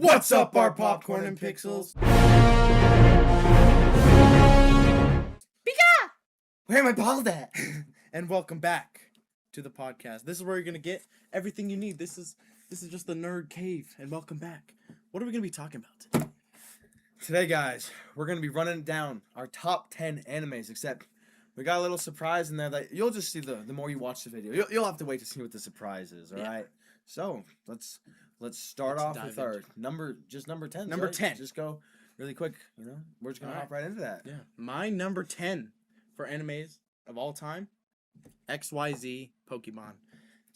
What's up, our popcorn and pixels? Pika! Where are my balls at? And welcome back to the podcast. This is where you're gonna get everything you need. This is just the nerd cave. And welcome back. What are we gonna be talking about? Today, guys, we're going to be running down our top 10 animes, except we got a little surprise in there that you'll just see the more you watch the video. You'll have to wait to see what the surprise is, all right? So, let's start off with our number 10. Number 10. Just go really quick, We're just going to hop right into that. Yeah. My number 10 for animes of all time, XYZ Pokemon.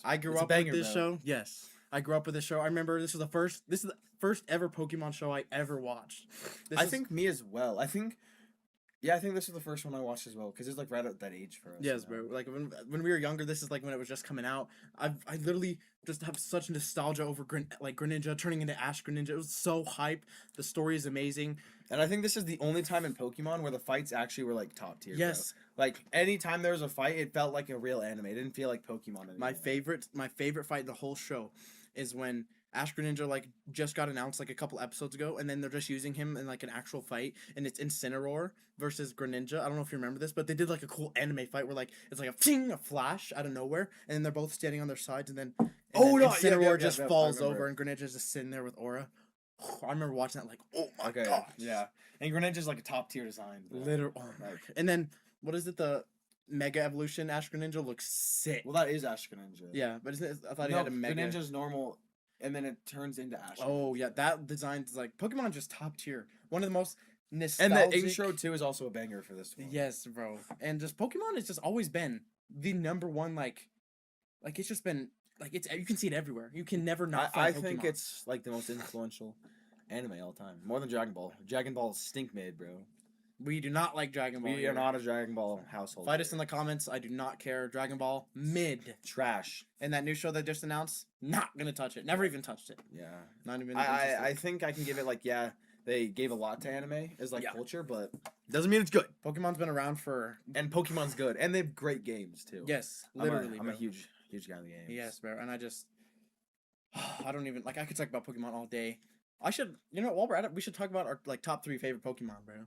I grew up with this show. Yes. I grew up with this show. I remember this is the first ever Pokemon show I ever watched. I think me as well. I think this is the first one I watched as well because it's like right at that age for us. Yes, bro. Like when we were younger, this is like when it was just coming out. I literally just have such nostalgia over Greninja turning into Ash Greninja. It was so hype. The story is amazing. And I think this is the only time in Pokemon where the fights actually were like top tier. Yes. Bro. Like anytime there was a fight, it felt like a real anime. It didn't feel like Pokemon anymore. My favorite fight in the whole show is when Ash Greninja like just got announced like a couple episodes ago, and then they're just using him in like an actual fight, and it's Incineroar versus Greninja. I don't know if you remember this, but they did like a cool anime fight where like it's like a flash out of nowhere, and then they're both standing on their sides, and then Incineroar just falls over, and Greninja's just sitting there with Aura. I remember watching that like, oh my god. Yeah, and Greninja's like a top tier design. Literally. Oh my. And then what is it? The Mega Evolution Ash Greninja looks sick. Well, that is Ash Greninja. Yeah, but I thought he had a Mega. Greninja's normal. And then it turns into Ash. Oh, yeah. That design is like... Pokemon just top tier. One of the most nostalgic... And the intro, too, is also a banger for this one. Yes, bro. And just Pokemon has just always been the number one, like... Like, it's just been... Like, it's you can see it everywhere. You can never not find Pokemon. I think it's, like, the most influential anime all time. More than Dragon Ball. Dragon Ball stink mid, bro. We do not like Dragon Ball. We are not a Dragon Ball household. Fight us in the comments. I do not care. Dragon Ball, mid. Trash. And that new show they just announced, not gonna touch it. Never even touched it. Yeah. Not even. I think I can give it like, yeah, they gave a lot to anime as like culture, but doesn't mean it's good. Pokemon's been around for... And Pokemon's good. And they have great games, too. Yes, literally. I'm a huge guy in the games. Yes, bro. And I just... I don't even... Like, I could talk about Pokemon all day. I should... You know, while we're at it, we should talk about our, like, top 3 favorite Pokemon, bro.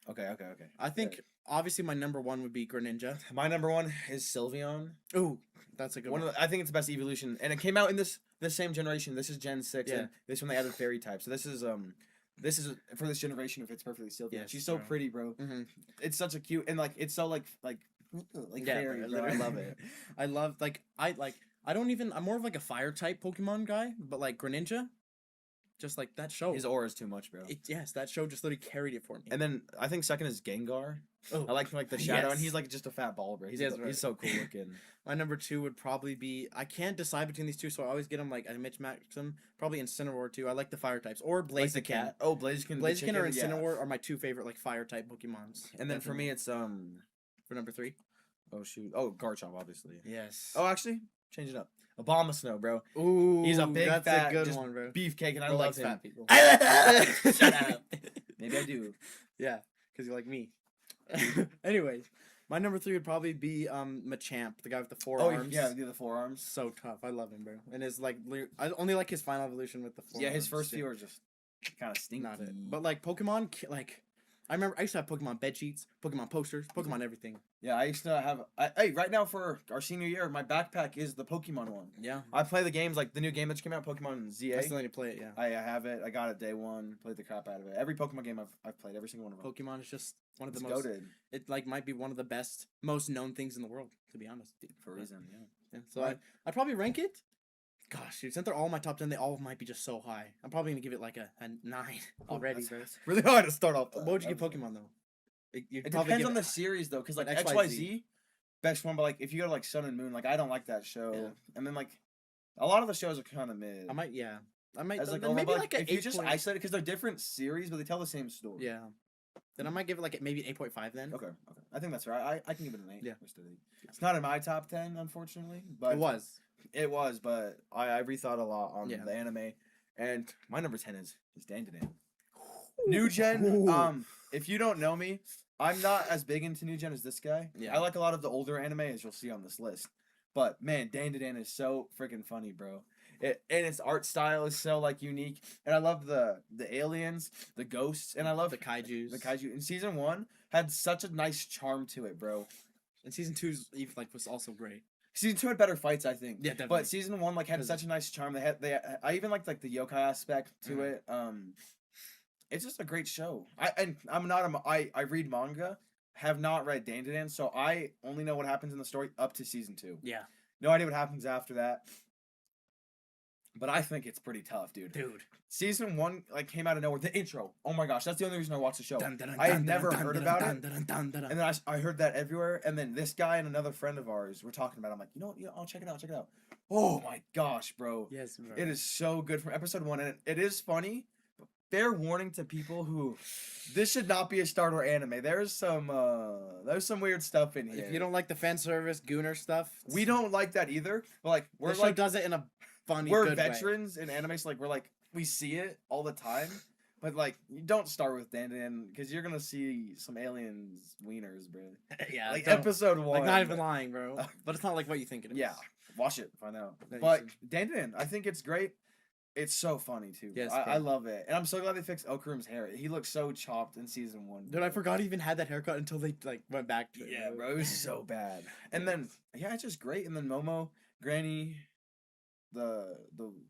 Okay. I think, obviously, my number 1 would be Greninja. My number 1 is Sylveon. Ooh, that's a good one. I think it's the best evolution. And it came out in this same generation. This is Gen 6. Yeah. And this one they added fairy type. So this is for this generation, if it's perfectly Sylveon. Yes, she's so pretty, bro. Mm-hmm. It's such a cute... And, like, it's so, like fairy, bro. I love it. I love, I don't even... I'm more of, like, a fire-type Pokemon guy. But, like, Greninja... Just like that show. His aura is too much, bro. Yes, that show just literally carried it for me. And then I think second is Gengar. Oh, I like the shadow, and he's like just a fat ball, bro. He's so cool looking. My number 2 would probably be... I can't decide between these two, so I always get them like I mix them. Probably Incineroar too. I like the fire types or Blaziken. Like the cat. Oh, Blaziken. Blaziken or Incineroar are my 2 favorite like fire type Pokemons. And then for me, it's for number 3. Oh shoot. Oh, Garchomp, obviously. Yes. Oh, actually, change it up. Abomasnow, bro. Ooh, he's a big that's fat, a good one, bro. Beefcake, and I love him. Fat people. Shut up. Maybe I do. Yeah, because you're like me. Anyways, my number 3 would probably be Machamp, the guy with the 4 arms. Oh yeah, the 4 arms. So tough. I love him, bro. And his like, I only like his final evolution with the 4 arms. Yeah, his first few are just kind of stinky. Not it. But like Pokemon, like. I remember I used to have Pokemon bed sheets, Pokemon posters, Pokemon everything. Yeah, I used to have... Hey, right now for our senior year, my backpack is the Pokemon one. Yeah. I play the games, like the new game that just came out, Pokemon ZA. I still need to play it, yeah. I have it. I got it day 1. Played the crap out of it. Every Pokemon game I've played, every single one of them. Pokemon is just one of the most... goated. It like might be one of the best, most known things in the world, to be honest. For a reason, yeah. So right. I'd probably rank it... Gosh, dude, since they're all in my top 10, they all might be just so high. I'm probably going to give it like a 9 already, bro. Really hard to start off. What would you give Pokemon, though? It depends on the series, though, because, like, XYZ, best one, but, like, if you go to, like, Sun and Moon, like, I don't like that show. Yeah. And then, like, a lot of the shows are kind of mid. I might, as, like, maybe like if you just isolate it, because they're different series, but they tell the same story. Yeah. Then I might give it, like, maybe 8.5 then. Okay. I think that's right. I can give it an 8. Yeah. It's not in my top 10, unfortunately, but... It was, but I rethought a lot on the anime, and my number 10 is Dandadan. New Gen, if you don't know me, I'm not as big into New Gen as this guy. Yeah. I like a lot of the older anime, as you'll see on this list. But, man, Dandadan is so freaking funny, bro. And its art style is so like unique. And I love the aliens, the ghosts, and I love the kaijus. The kaiju in season 1 had such a nice charm to it, bro. And season 2's like was also great. Season 2 had better fights, I think. Yeah, definitely. But season 1 like had such a nice charm. I even liked like the yokai aspect to it. It's just a great show. I read manga, have not read Dandadan, so I only know what happens in the story up to season 2. Yeah. No idea what happens after that. But I think it's pretty tough, dude. Season 1 like came out of nowhere. The intro. Oh my gosh, that's the only reason I watched the show. I had never heard about it. And then I heard that everywhere. And then this guy and another friend of ours were talking about it. I'm like, you know what? I'll check it out. Check it out. Oh my gosh, bro. Yes, bro. It is so good from episode 1. And it is funny. But fair warning to people who this should not be a Star Wars anime. There's some weird stuff in here. If you don't like the fan service Gooner stuff, we don't like that either. But like the show does it in a funny. We're veterans in anime, so like we see it all the time. But like you don't start with Dandadan because you're gonna see some aliens wieners, bro. Yeah, like episode 1. Like not even lying, bro. But it's not like what you think it is. Yeah, watch it, find out. But Dandadan, I think it's great. It's so funny too. Yes, I love it, and I'm so glad they fixed Okurum's hair. He looked so chopped in season 1. Dude, I forgot he even had that haircut until they like went back to it. Yeah, bro, it was so bad. And then it's just great. And then Momo, Granny, the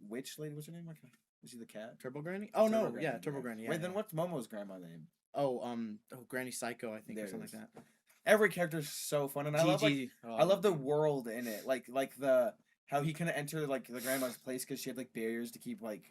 witch lady, what's her name? Was she the cat? Turbo Granny? Oh no, Granny, yeah, Turbo Granny. Yeah, wait, then what's Momo's grandma name? Granny Psycho, I think, or something like that. Every character's so fun, and I love the world in it, like how he couldn't enter like the grandma's place because she had like barriers to keep like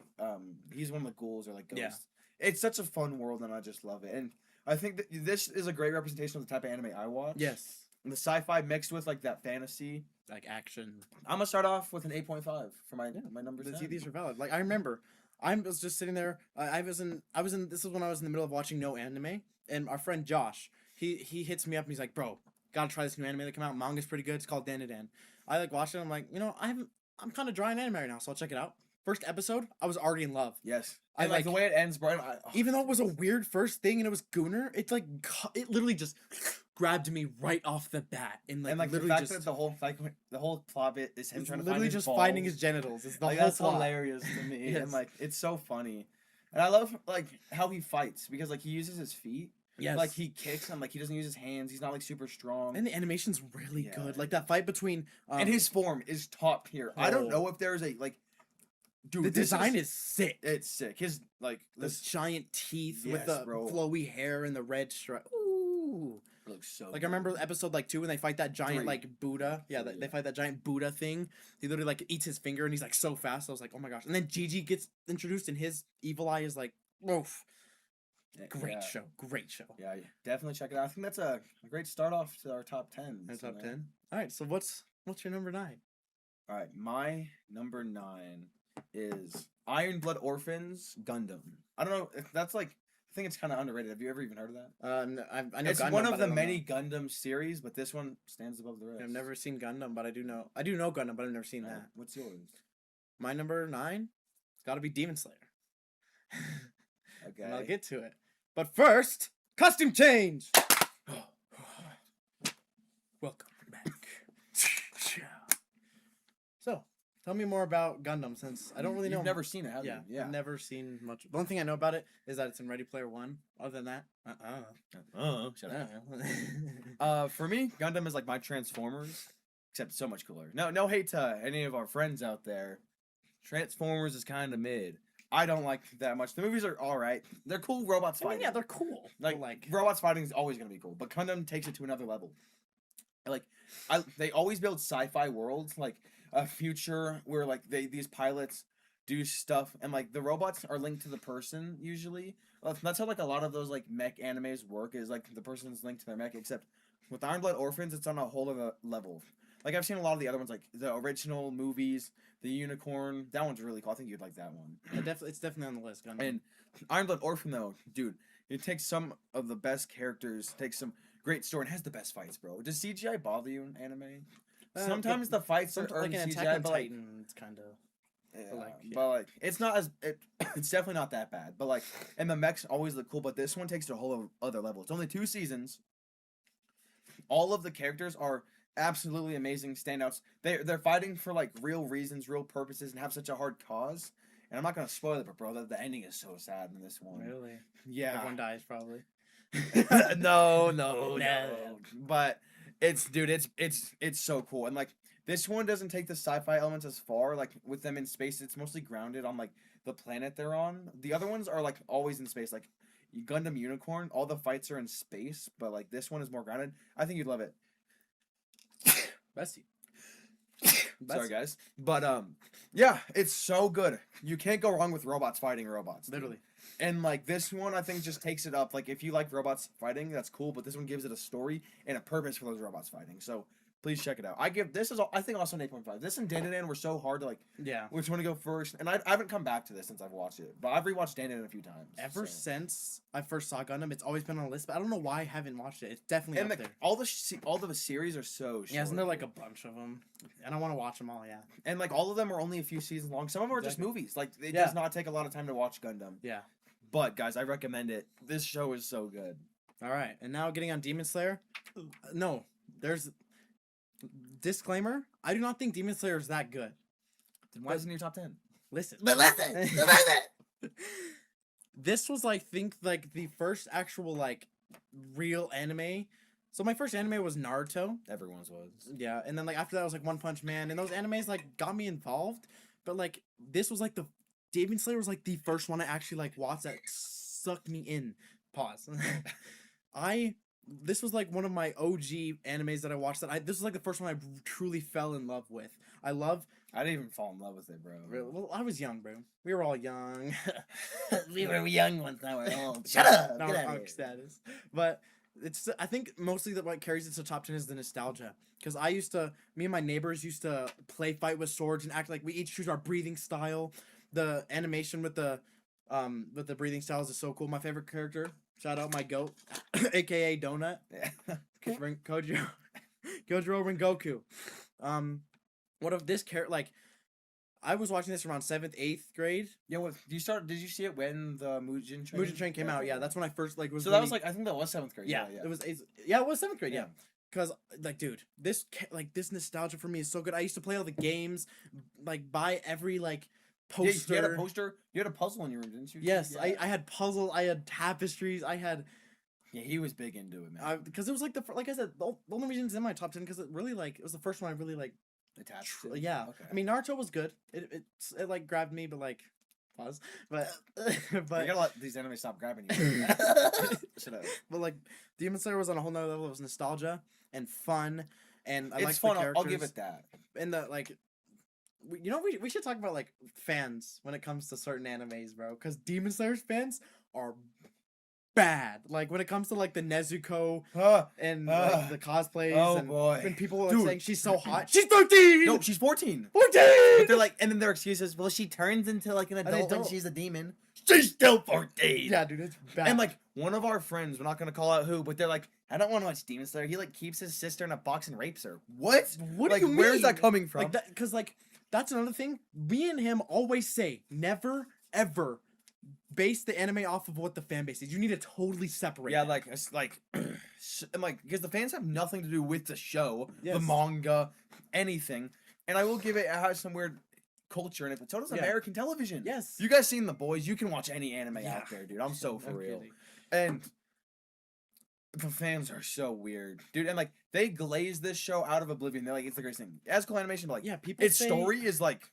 he's one of the ghouls or like ghosts. Yeah. It's such a fun world, and I just love it. And I think that this is a great representation of the type of anime I watch. Yes. And the sci-fi mixed with like that fantasy, like action. I'm gonna start off with an 8.5 for my number 10. See, these are valid. Like I remember, I was just sitting there. I was in. This is when I was in the middle of watching no anime, and our friend Josh, he hits me up and he's like, "Bro, gotta try this new anime that came out. Manga's pretty good. It's called Dandadan." I like watched it. I'm like, I'm kind of dry on anime right now, so I'll check it out. First episode, I was already in love. Yes, I like the way it ends, bro. Even though it was a weird first thing and it was Gooner, it's like it literally just grabbed me right off the bat, and like the fact that the whole plot bit is him trying to find his balls. Finding his genitals. It's the whole that's plot. Hilarious to me, yes. And like it's so funny, and I love like how he fights because like he uses his feet. Yes. Like he kicks him, like he doesn't use his hands. He's not like super strong. And the animation's really good. Like that fight between and his form is top tier. I don't know if there's a like dude, the design is sick. It's sick. His like those giant teeth with the flowy hair and the red stripe. Ooh. It looks so like good. I remember episode like 2 when they fight that giant like Buddha. Yeah, they fight that giant Buddha thing. He literally like eats his finger and he's like so fast. I was like, oh my gosh. And then Gigi gets introduced and his evil eye is like, oof. Great show. Yeah, definitely check it out. I think that's a great start off to our top 10. Our top 10. All right, so what's your number 9? All right, my number 9 is Iron Blood Orphans Gundam. I don't know if that's like I think it's kind of underrated. Have you ever even heard of that? No, I know it's Gundam, one of the many Gundam series, but this one stands above the rest. I've never seen Gundam, but I do know Gundam, but I've never seen that. What's yours? My number 9, it's got to be Demon Slayer. Okay, and I'll get to it. But first, costume change. Welcome back. So, tell me more about Gundam since I don't really know. You've never seen it, have you? Yeah, I've never seen much. The only thing I know about it is that it's in Ready Player One. Other than that, shut up. For me, Gundam is like my Transformers, except so much cooler. No hate to any of our friends out there. Transformers is kind of mid. I don't like that much. The movies are all right. They're cool robots fighting. Yeah, they're cool. Like robots fighting is always gonna be cool, but Gundam takes it to another level. Like, they always build sci-fi worlds, like a future where like these pilots do stuff, and like the robots are linked to the person usually. That's how like a lot of those like mech animes work. Is like the person's linked to their mech, except with Iron Blood Orphans, it's on a whole other level. Like I've seen a lot of the other ones, like the original movies. The unicorn, that one's really cool. I think you'd like that one. It's definitely on the list. Gundam. And Iron Blood Orphan, though, dude, it takes some of the best characters, takes some great story, and has the best fights, bro. Does CGI bother you in anime? Sometimes the fights are like an CGI, Attack on Titan. It's kind of. Yeah, but like it's not as it's definitely not that bad. But like, and the mechs always look cool. But this one takes it to a whole other level. It's only 2 seasons. All of the characters are absolutely amazing standouts. They're fighting for like real reasons, real purposes, and have such a hard cause. And I'm not gonna spoil it, but bro, the ending is so sad in this one. Really? Yeah. Everyone dies probably. No. But it's so cool. And like this one doesn't take the sci-fi elements as far. Like with them in space, it's mostly grounded on like the planet they're on. The other ones are like always in space. Like Gundam Unicorn, all the fights are in space, but like this one is more grounded. I think you'd love it. Bestie. Sorry guys. But yeah, it's so good. You can't go wrong with robots fighting robots. Literally. And like this one I think just takes it up. Like if you like robots fighting, that's cool, but this one gives it a story and a purpose for those robots fighting. So please check it out. I think also an 8.5. This and Dandadan were so hard to like. Yeah. Which one to go first? And I haven't come back to this since I've watched it, but I've rewatched Dandadan a few times. Ever since I first saw Gundam, it's always been on a list, but I don't know why I haven't watched it. It's definitely and up there. All the series are so short. Yeah, isn't there like a bunch of them? And I want to watch them all. Yeah. And like all of them are only a few seasons long. Some of them are just movies. Like it does not take a lot of time to watch Gundam. Yeah. But guys, I recommend it. This show is so good. All right, and now getting on Demon Slayer. No, there's disclaimer. I do not think Demon Slayer is that good. Then why isn't it in your top 10? Listen. But listen. This was like the first actual like real anime. So my first anime was Naruto. Everyone's was. Yeah, and then like after that was like One Punch Man, and those animes like got me involved. But like this was like Demon Slayer was like the first one I actually like watched that sucked me in. Pause. This was like one of my OG animes that I watched. This was like the first one I truly fell in love with. I didn't even fall in love with it, bro. Really? Well, I was young, bro. We were all young. We were young once. Now we're old. Shut up. Now we're punk status. But I think mostly what carries it to top 10 is the nostalgia. Because me and my neighbors used to play fight with swords and act like we each choose our breathing style. The animation with the breathing styles is so cool. My favorite character, shout out my goat, aka Donut. Yeah. Kojiro Rengoku. What if this character like I was watching this around 7th, 8th grade. Yeah, did you see it when the Mugen Train? Mugen Train came out, yeah. That's when I first like was. So that was like I think that was 7th grade. Yeah. It was 7th grade, yeah. Cause like, dude, this nostalgia for me is so good. I used to play all the games, like buy every like poster. Yeah, you had a poster. You had a puzzle in your room, didn't you? Yes, yeah. I had puzzles. I had tapestries. I had. Yeah, he was big into it, man. Because it was like like I said, the only reason it's in my top 10 because it really like it was the first one I really like attached to. Yeah, okay. I mean Naruto was good. It like grabbed me, but like pause. But you gotta let these enemies stop grabbing you. Shut up. But like Demon Slayer was on a whole nother level. It was nostalgia and fun, and it's fun. I'll give it that. And the like. We should talk about like fans when it comes to certain animes, bro. Because Demon Slayer's fans are bad. Like when it comes to like the Nezuko and like, the cosplays. And people are saying she's so hot. She's 13. No, she's 14. 14. But they're like, and then their excuse is, well, she turns into like an adult when she's a demon. She's still 14. Yeah, dude, it's bad. And like one of our friends, we're not gonna call out who, but they're like, I don't want to watch Demon Slayer. He like keeps his sister in a box and rapes her. What? What like, do you mean? Where's that coming from? Like that, because like. That's another thing. Me and him always say, never, ever base the anime off of what the fan base is. You need to totally separate. Yeah, like, it's like, and like, because the fans have nothing to do with the show, yes. the manga, anything. And I will give it has some weird culture in it, but so does American television. Yes. You guys seen The Boys? You can watch any anime out there, dude. I'm so for real. Kidding. And the fans are so weird, dude. And like they glaze this show out of oblivion. They're like, it's the greatest thing. As cool animation, but like, yeah, people. Its story is like,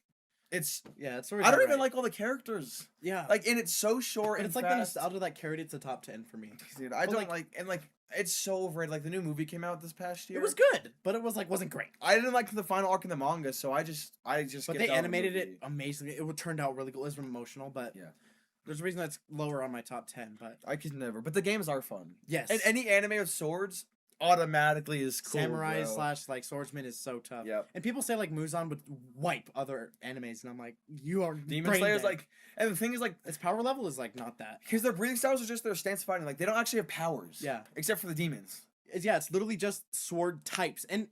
it's it's. I don't even like all the characters. Yeah, like and it's so short. And it's like fast. the nostalgia that carried it to top 10 for me. Dude, I don't like and like it's so overrated. Like the new movie came out this past year. It was good, but it was like wasn't great. I didn't like the final arc in the manga, so I just. But they animated it amazingly. It turned out really cool. It was emotional, but yeah. There's a reason that's lower on my top 10, but I could never. But the games are fun. Yes. And any anime with swords automatically is cool. Samurai / like swordsman is so tough. Yeah. And people say like Muzan would wipe other animes, and I'm like, you are Demon Slayer's like, and the thing is like, its power level is like not that. Because their breathing styles are just their stance fighting. Like they don't actually have powers. Yeah. Except for the demons. It's literally just sword types. And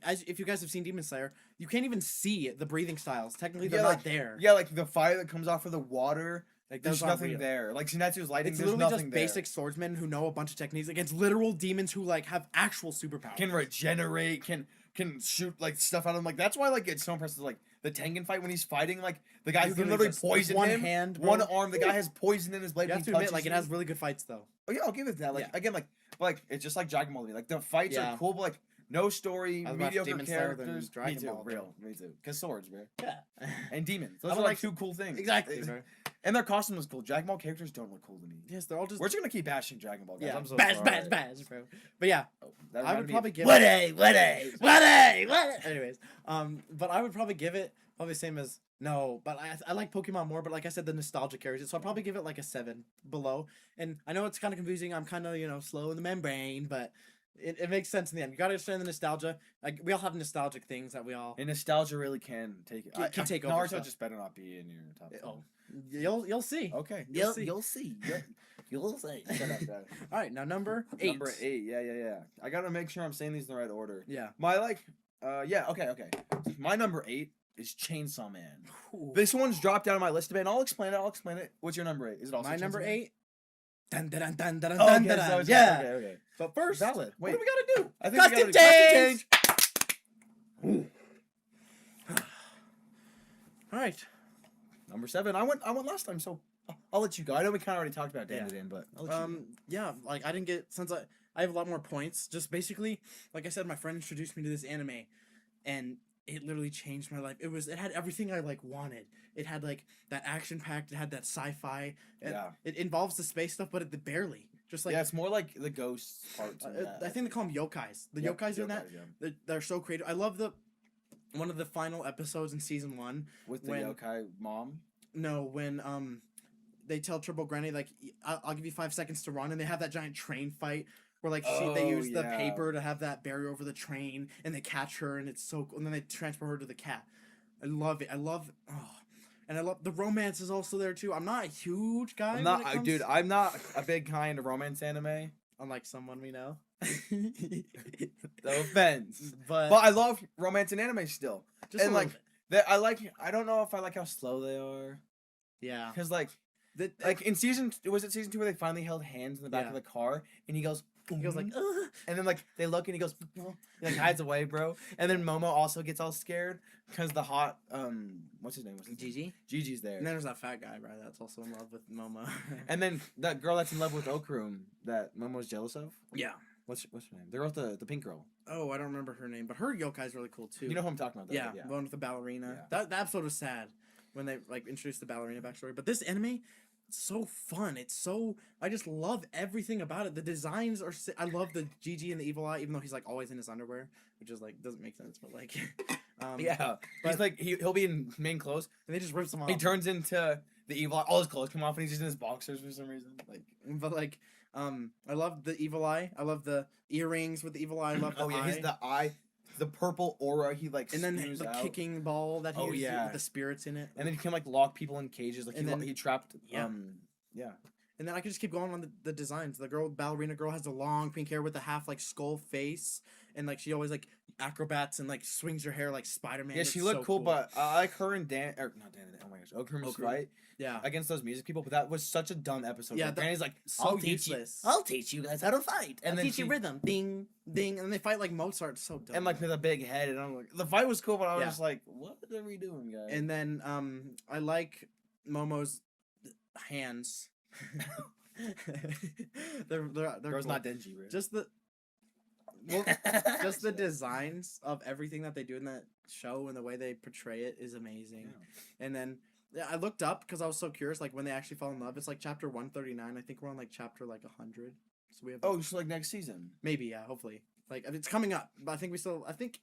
if you guys have seen Demon Slayer, you can't even see the breathing styles. Technically, they're not there. Yeah, like the fire that comes off of the water. Like there's nothing there. Like Zenitsu's lighting, it's there's literally nothing just there. basic swordsmen who know a bunch of techniques against literal demons who like have actual superpowers. Can regenerate, can can shoot like stuff out of him. Like that's why like it's so impressive. Like the Tengen fight when he's fighting, like the guy can literally poison one him. hand, bro. One arm. The guy has poison in his blade. You have to admit, like it has really good fights though. Oh yeah, I'll give it that. Like again, like it's just like Dragon Ball to me. Like the fights are cool, but like no story, mediocre characters. Dragon me too, Ball, real, me too. Cause swords, bro. Yeah, and demons. Those are like two cool things. Exactly, bro. And their costume was cool. Dragon Ball characters don't look cool to me. Yes, they're all just. We're just gonna keep bashing Dragon Ball, guys. Yeah, I'm so bash, bro. But yeah, I would probably give it. What? Anyways, but I would probably give it probably the same as no, but I like Pokemon more. But like I said, the nostalgia carries it, so I'll probably give it like a 7 below. And I know it's kind of confusing. I'm kind of slow in the membrane, but. It makes sense in the end. You gotta understand the nostalgia. Like we all have nostalgic things that we all. And nostalgia really can take it. Can take over. Naruto just better not be in your top. You'll see. Okay. You'll see. You'll see. Shut up, guys. All right, now number 8. Number 8. Yeah. I gotta make sure I'm saying these in the right order. Yeah. Okay. My number 8 is Chainsaw Man. Ooh. This one's dropped down on my list, man. I'll explain it. What's your number 8? Is it also my Chainsaw number Man? 8? Dun, dun, dun, dun, dun, Oh, dun, okay, dun, so yeah. Okay. But first, valid. What Wait, do we gotta do? I think Costume we gotta change. All right. Number 7. I went last time, so I'll let you go. I know we kind of already talked about Dandadan, but I'll let you go. Yeah, like I didn't get since I have a lot more points. Just basically, like I said, my friend introduced me to this anime, and it literally changed my life. It had everything I like wanted. It had like that action packed. It had that sci-fi. It involves the space stuff, but it barely. Just like it's more like the ghost parts. I think they call them yokais. The yokais in that they're so creative. I love one of the final episodes in season 1 with the yokai mom. No, when they tell Turbo Granny like I'll give you 5 seconds to run, and they have that giant train fight where like they use the paper to have that barrier over the train, and they catch her, and it's so cool. And then they transfer her to the cat. I love it. And I love the romance is also there too. I'm not a huge guy. I'm not a big kind of romance anime. Unlike someone we know. No offense, but I love romance in anime still. Just and like that, I don't know if I like how slow they are. Yeah, because like in season 2 where they finally held hands in the back of the car, and he goes like, ugh. And then like they look and he goes, he like hides away, bro. And then Momo also gets all scared because the hot what's his name? Gigi? Gigi's there. And then there's that fat guy, right? That's also in love with Momo. And then that girl that's in love with Okurum that Momo's jealous of. Yeah. What's her name? The girl with the pink girl. Oh, I don't remember her name, but her yokai's really cool too. You know who I'm talking about? Yeah, the one with the ballerina. Yeah. That episode was sad when they like introduced the ballerina backstory. But this anime, it's so fun. I just love everything about it. The designs are. I love the Gigi and the Evil Eye, even though he's like always in his underwear, which is like doesn't make sense. But like, but he's like he'll be in main clothes and they just rips him off. He turns into the Evil Eye. All his clothes come off and he's just in his boxers for some reason. I love the Evil Eye. I love the earrings with the Evil Eye. I love the eye. He's the eye. The purple aura he like and then the out. Kicking ball that he uses with the spirits in it. And then he can like lock people in cages. Like he trapped And then I can just keep going on the designs. The ballerina girl has the long pink hair with the half like skull face, and like she always like acrobats and like swings her hair like Spider-Man. Yeah, she looked cool, but I like her and oh my gosh, Okurum's fight. Yeah, against those music people, but that was such a dumb episode. Yeah, Granny's like, I'll teach you guys how to fight, and then teach you rhythm, ding, ding, and then they fight like Mozart. So dumb. And like with a big head, and I'm like, the fight was cool, but I was just like, what are we doing, guys? And then I like Momo's hands. they're Girl's cool. Not Denji, right? Just the designs of everything that they do in that show and the way they portray it is amazing. Yeah. And then I looked up because I was so curious, like when they actually fall in love. It's like chapter 139. I think we're on like chapter like 100. So we have. So like next season. Maybe, yeah. Hopefully, like it's coming up. But I think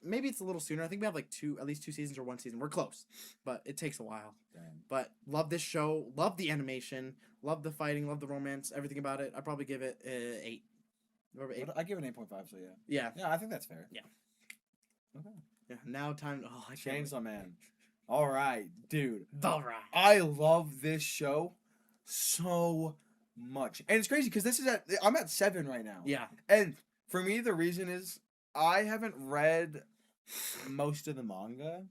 maybe it's a little sooner. I think we have like at least 2 seasons or 1 season. We're close, but it takes a while. Damn. But love this show. Love the animation. Love the fighting. Love the romance. Everything about it. I'd probably give it 8. I give it an 8.5. So yeah. Yeah, I think that's fair. Yeah. Okay. Yeah. Now time. Chainsaw Man. All right, dude. All right. I love this show so much, and it's crazy because I'm at 7 right now. Yeah. And for me, the reason is I haven't read most of the manga.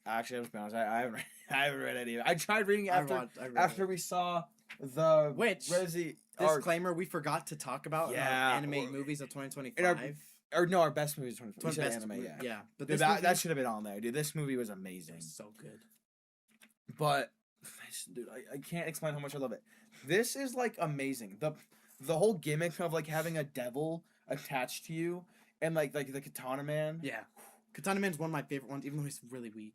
Actually, I'm just be honest. I haven't read any of it. I tried reading after we saw the Disclaimer: we forgot to talk about anime movies of 2025. Or no, our best movie is 2015. Anime, yeah. Yeah, but dude, that should have been on there, dude. This movie was amazing. It was so good. But, dude, I can't explain how much I love it. This is like amazing. The whole gimmick of like having a devil attached to you, and like the Katana Man. Yeah, Katana Man's one of my favorite ones, even though he's really weak.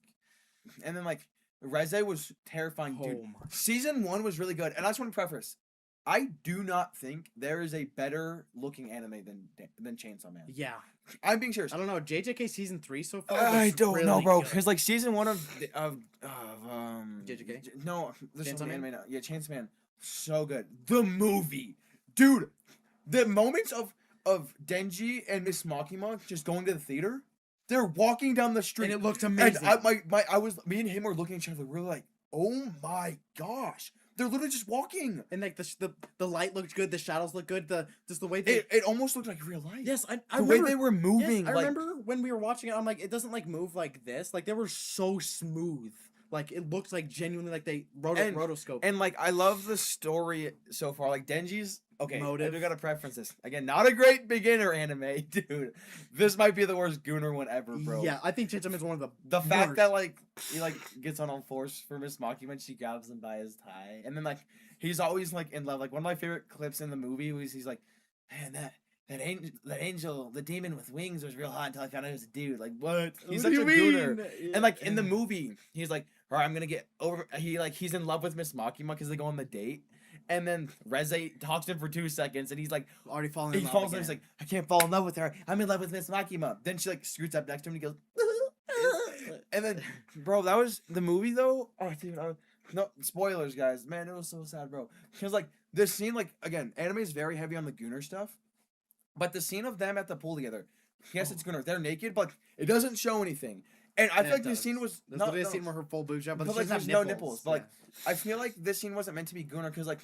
And then like Reze was terrifying, dude. Season 1 was really good, and I just want to preface. I do not think there is a better looking anime than Chainsaw Man. Yeah. I'm being serious. I don't know. JJK season 3 so far. I don't really know, bro. Because like season 1 of JJK. No, this is Chainsaw Man. Anime now. Yeah, Chainsaw Man. So good. The movie, dude. The moments of Denji and Miss Makima just going to the theater. They're walking down the street, and it looked amazing. And me and him were looking at each other. We were like, oh my gosh. They're literally just walking, and like the light looked good, the shadows looked good, just the way they it almost looked like real life. Yes, I the remember, way they were moving. Yes, I remember when we were watching it. I'm like, it doesn't like move like this. Like they were so smooth. Like it looked like genuinely like they rotoscope. And like I love the story so far. Like Denji's motive. I do gotta preference this again. Not a great beginner anime, dude. This might be the worst Gooner one ever, bro. Yeah, I think Chainsaw Man is one of the fact that like he like gets on all fours for Miss Makima and she grabs him by his tie, and then like he's always like in love. Like one of my favorite clips in the movie was he's like, man, that angel, the demon with wings was real hot until I found out it was a dude. Like what? He's such a gooner. Yeah. And like in the movie, he's like, all right, I'm gonna get over. He's in love with Miss Makima because they go on the date. And then Reze talks to him for 2 seconds, and he's like, already falling in love. He falls in love. He's like, I can't fall in love with her. I'm in love with Miss Makima. Then she like scoots up next to him, and he goes, and then, bro, that was the movie though. Oh, dude, no spoilers, guys. Man, it was so sad, bro. Because like this scene, like again, anime is very heavy on the Gooner stuff, but the scene of them at the pool together, yes, it's Gooner. They're naked, but it doesn't show anything. And I feel like this scene was not a scene where her full boobs out, but like there's no nipples. But like I feel like this scene wasn't meant to be Gooner because like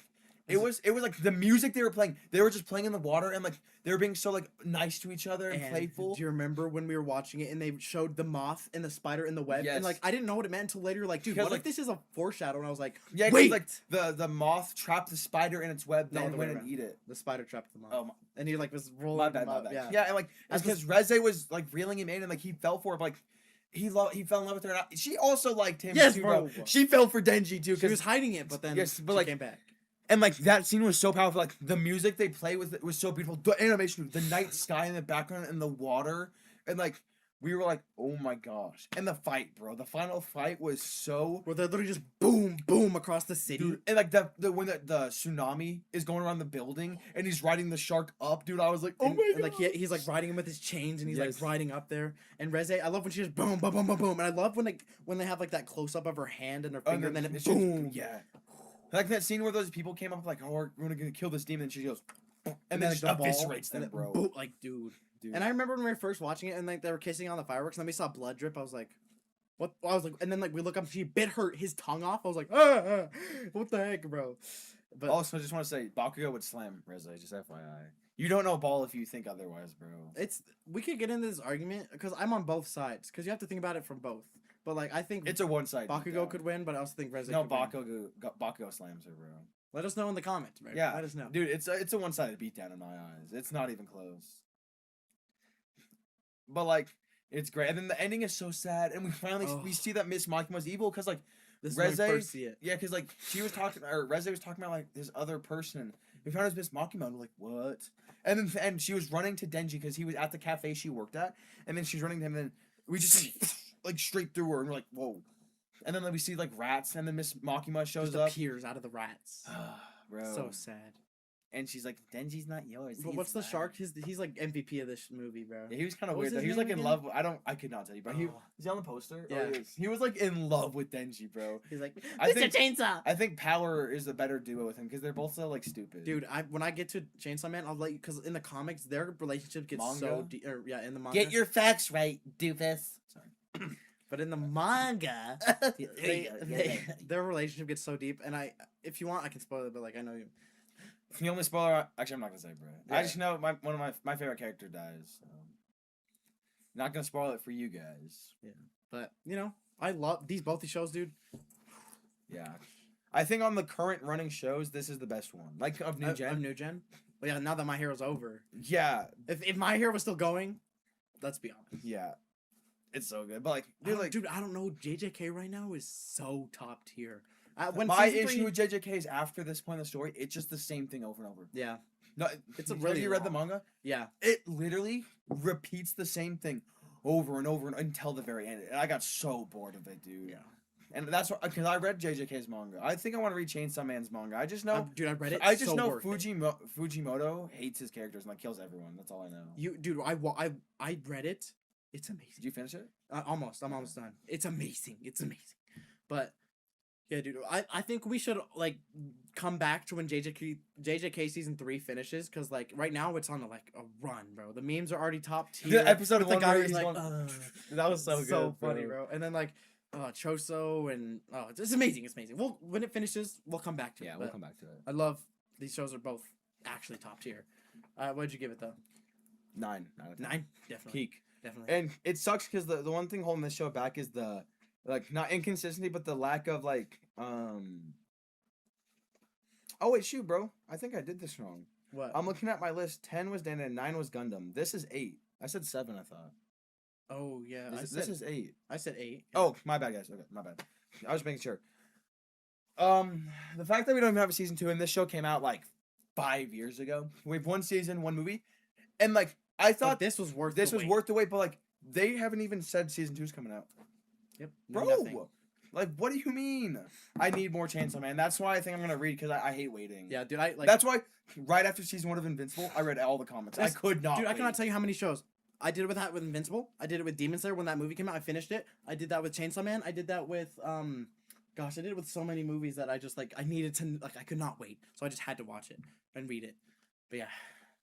it was like the music they were playing. They were just playing in the water and like they were being so like nice to each other and playful. Do you remember when we were watching it and they showed the moth and the spider in the web? Yes. And like I didn't know what it meant until later. Like, dude, what if this is a foreshadow? And I was like, yeah, wait, like the moth trapped the spider in its web, then went and eat it. The spider trapped the moth. Oh, and he like was rolling. My bad. Yeah, and like it's because Reze was like reeling him in and like he fell for it. But, like he fell in love with her. She also liked him too, bro. She fell for Denji too. She was hiding it, but then she came back. And like that scene was so powerful. Like the music they play with it was so beautiful. The animation, the night sky in the background and the water, and like we were like, oh my gosh. And the fight, bro. The final fight was so. Where they're literally just boom, boom across the city. Dude, and like when the tsunami is going around the building and he's riding the shark up, dude. I was like, oh my god. And like he's like riding him with his chains and he's like riding up there. And Reze, I love when she just boom, boom, boom, boom, boom. And I love when they have like that close up of her hand and her finger, and then it boom. Yeah. Like that scene where those people came up like, oh, we're gonna kill this demon, and she goes, and then like, she eviscerates them, bro. Like, dude. And I remember when we were first watching it, and like they were kissing on the fireworks, and then we saw blood drip. I was like, what? I was like, and then like we look up, she bit his tongue off. I was like, what the heck, bro? But also, I just want to say, Bakugo would slam Reze. Just FYI. You don't know ball if you think otherwise, bro. We could get into this argument because I'm on both sides because you have to think about it from both. But like I think it's a one-sided. Bakugo could win, but I also think Reze. No, Bakugo slams her, bro. Let us know in the comments, bro. Yeah, let us know, dude. It's a one-sided beatdown in my eyes. It's not even close. But like, it's great, and then the ending is so sad, and we finally we see that Miss Makima's evil because like Reze, yeah, because like she was talking, or Reze was talking about like this other person. We found out it was Miss Makima, and we're like, what? And she was running to Denji because he was at the cafe she worked at, and then she's running to him, and then we just like straight through her, and we're like, whoa. And then like, we see like rats, and then Miss Makima shows up. Appears out of the rats. Bro. So sad. And she's like, Denji's not yours. But what's the shark? He's like MVP of this movie, bro. Yeah, he was kind of weird though. He was like in love. I could not tell you, but is he on the poster? Yeah. He was like in love with Denji, bro. He's like, Mr. Chainsaw. I think Power is a better duo with him because they're both so like stupid. Dude, when I get to Chainsaw Man, I'll let you, because in the comics their relationship gets so deep. In the manga. Get your facts right, doofus. Sorry. But in the manga, their relationship gets so deep, and if you want, I can spoil it, but like I know you. The only spoiler, actually, I'm not gonna say, bro. Yeah. I just know one of my favorite character dies. So. Not gonna spoil it for you guys. Yeah, but you know, I love both these shows, dude. Yeah, I think on the current running shows, this is the best one. Like of new gen. Of new gen. Well, yeah, now that My Hero's over. Yeah. If My Hero was still going, let's be honest. Yeah. It's so good, but dude, I don't know. JJK right now is so top tier. When my issue with JJK is after this point in the story, it's just the same thing over and over. Yeah. No, it's really. Have you read the manga? Yeah. It literally repeats the same thing over and over until the very end, and I got so bored of it, dude. Yeah. And that's because I read JJK's manga. I think I want to read Chainsaw Man's manga. I just know, dude, I read it. I just know Fujimoto hates his characters and kills everyone. That's all I know. Dude, I read it. It's amazing. Did you finish it? Almost. I'm almost done. It's amazing. It's amazing. But yeah, dude, I think we should come back to when JJK season 3 finishes, because right now it's on a run, bro. The memes are already top tier. The episode one guy is that was so funny, bro. And then Choso and it's amazing. It's amazing. When it finishes, we'll come back to it. Yeah, we'll come back to it. I love these shows are both actually top tier. What'd you give it though? 9. 9, definitely. Peak. Definitely. And it sucks because the one thing holding this show back is the not inconsistency, but the lack of Oh wait, shoot, bro. I think I did this wrong. What? I'm looking at my list. 10 was Dan and 9 was Gundam. This is 8. I said 7. I thought. Oh yeah. This is 8. I said 8. Oh, my bad, guys. Okay, my bad. I was making sure. The fact that we don't even have a season 2 and this show came out 5 years ago. We have 1 season, 1 movie, and I thought this was worth the wait, but they haven't even said season 2's coming out. Yep, bro. Nothing. What do you mean? I need more Chainsaw Man. That's why I think I'm gonna read, because I hate waiting. Yeah, dude. That's why right after season 1 of Invincible, I read all the comics. I could not. Dude, I cannot tell you how many shows. I did it with Invincible. I did it with Demon Slayer when that movie came out. I finished it. I did that with Chainsaw Man. I did that with I did it with so many movies that I just I needed to I could not wait, so I just had to watch it and read it. But yeah.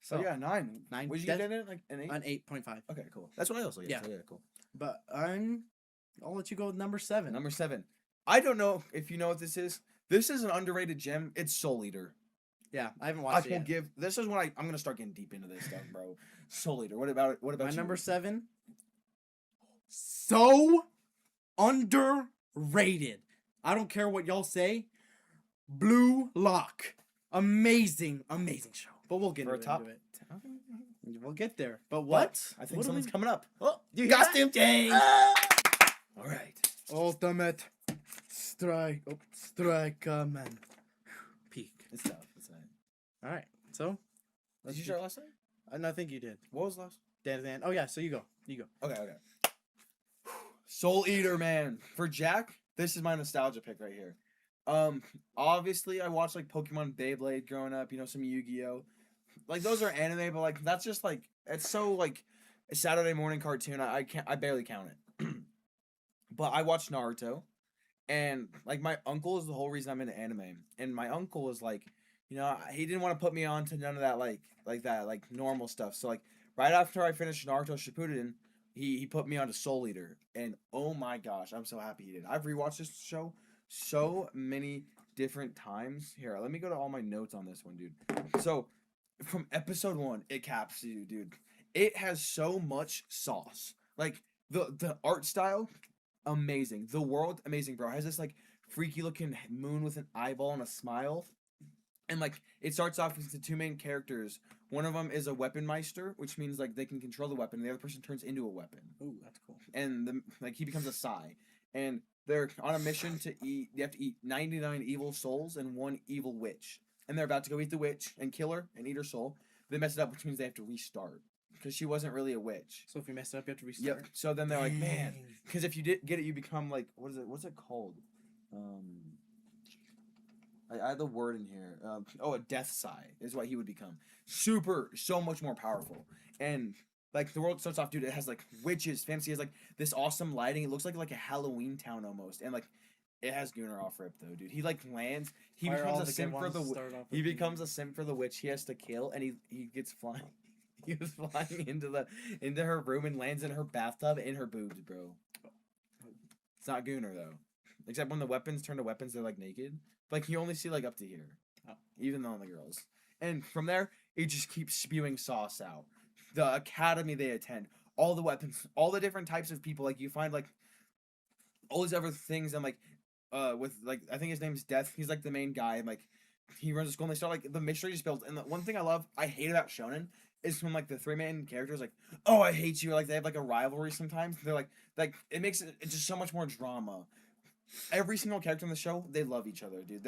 So yeah, 9. 9. Would you get it an 8? An 8.5. Okay, cool. That's what I also get. Yeah. So yeah, cool. But I'll let you go with number 7. Number 7. I don't know if you know what this is. This is an underrated gem. It's Soul Eater. Yeah, I haven't watched it yet. This is when I'm gonna start getting deep into this stuff, bro. Soul Eater. What about my you? Number 7? So underrated. I don't care what y'all say. Blue Lock. Amazing show. But we'll get into it. We'll get there. But what? I think something's coming up. Oh, you costume change. All right. Ultimate Strike. Oh, Strike man. Peak. It's tough. It's nice. All right. So. Did you start last time? I think you did. What was last? Dan. Oh yeah. So you go. Okay. Soul Eater, man. For Jack, this is my nostalgia pick right here. Obviously I watched Pokemon, Beyblade growing up, some Yu-Gi-Oh. Those are anime, but that's just it's so a Saturday morning cartoon. I barely count it. But I watched Naruto, and my uncle is the whole reason I'm into anime. And my uncle was he didn't want to put me on to none of that normal stuff. So right after I finished Naruto Shippuden, he put me on to Soul Eater, and oh my gosh, I'm so happy he did. I've rewatched this show so many different times. Here, let me go to all my notes on this one, dude. So, from episode 1, it caps you, dude. It has so much sauce. The art style, amazing. The world, amazing, bro. It has this freaky looking moon with an eyeball and a smile. And it starts off with the 2 main characters. One of them is a weapon meister, which means they can control the weapon. The other person turns into a weapon. Ooh, that's cool. And he becomes a Sai. And they're on a mission to eat. They have to eat 99 evil souls and 1 evil witch. And they're about to go eat the witch and kill her and eat her soul. They mess it up, which means they have to restart, because she wasn't really a witch. So if you mess it up, you have to restart. Yep. So then they're man, because if you did get it, you become what's it called? I have the word in here. A Death Sai is what he would become. So much more powerful. And the world starts off, dude. It has witches, fantasy. It has this awesome lighting. It looks like a Halloween town almost. And it has Gunnar off rip though, dude. He lands. He becomes a simp for the. He becomes a simp for the witch he has to kill, and he gets flying. He was flying into her room and lands in her bathtub in her boobs, bro. It's not Gunnar though, except when the weapons turn to weapons, they're naked. You only see up to here, even though on the girls. And from there, it just keeps spewing sauce out. The academy they attend, all the weapons, all the different types of people. You find all these other things, and with like I think his name's Death. He's like the main guy, and like he runs a school, and they start like the mystery just builds. And the one thing I hate about shonen is when like the three main characters like, oh, I hate you, like they have like a rivalry sometimes. They're like it makes it just so much more drama. Every single character in the show, they love each other, dude.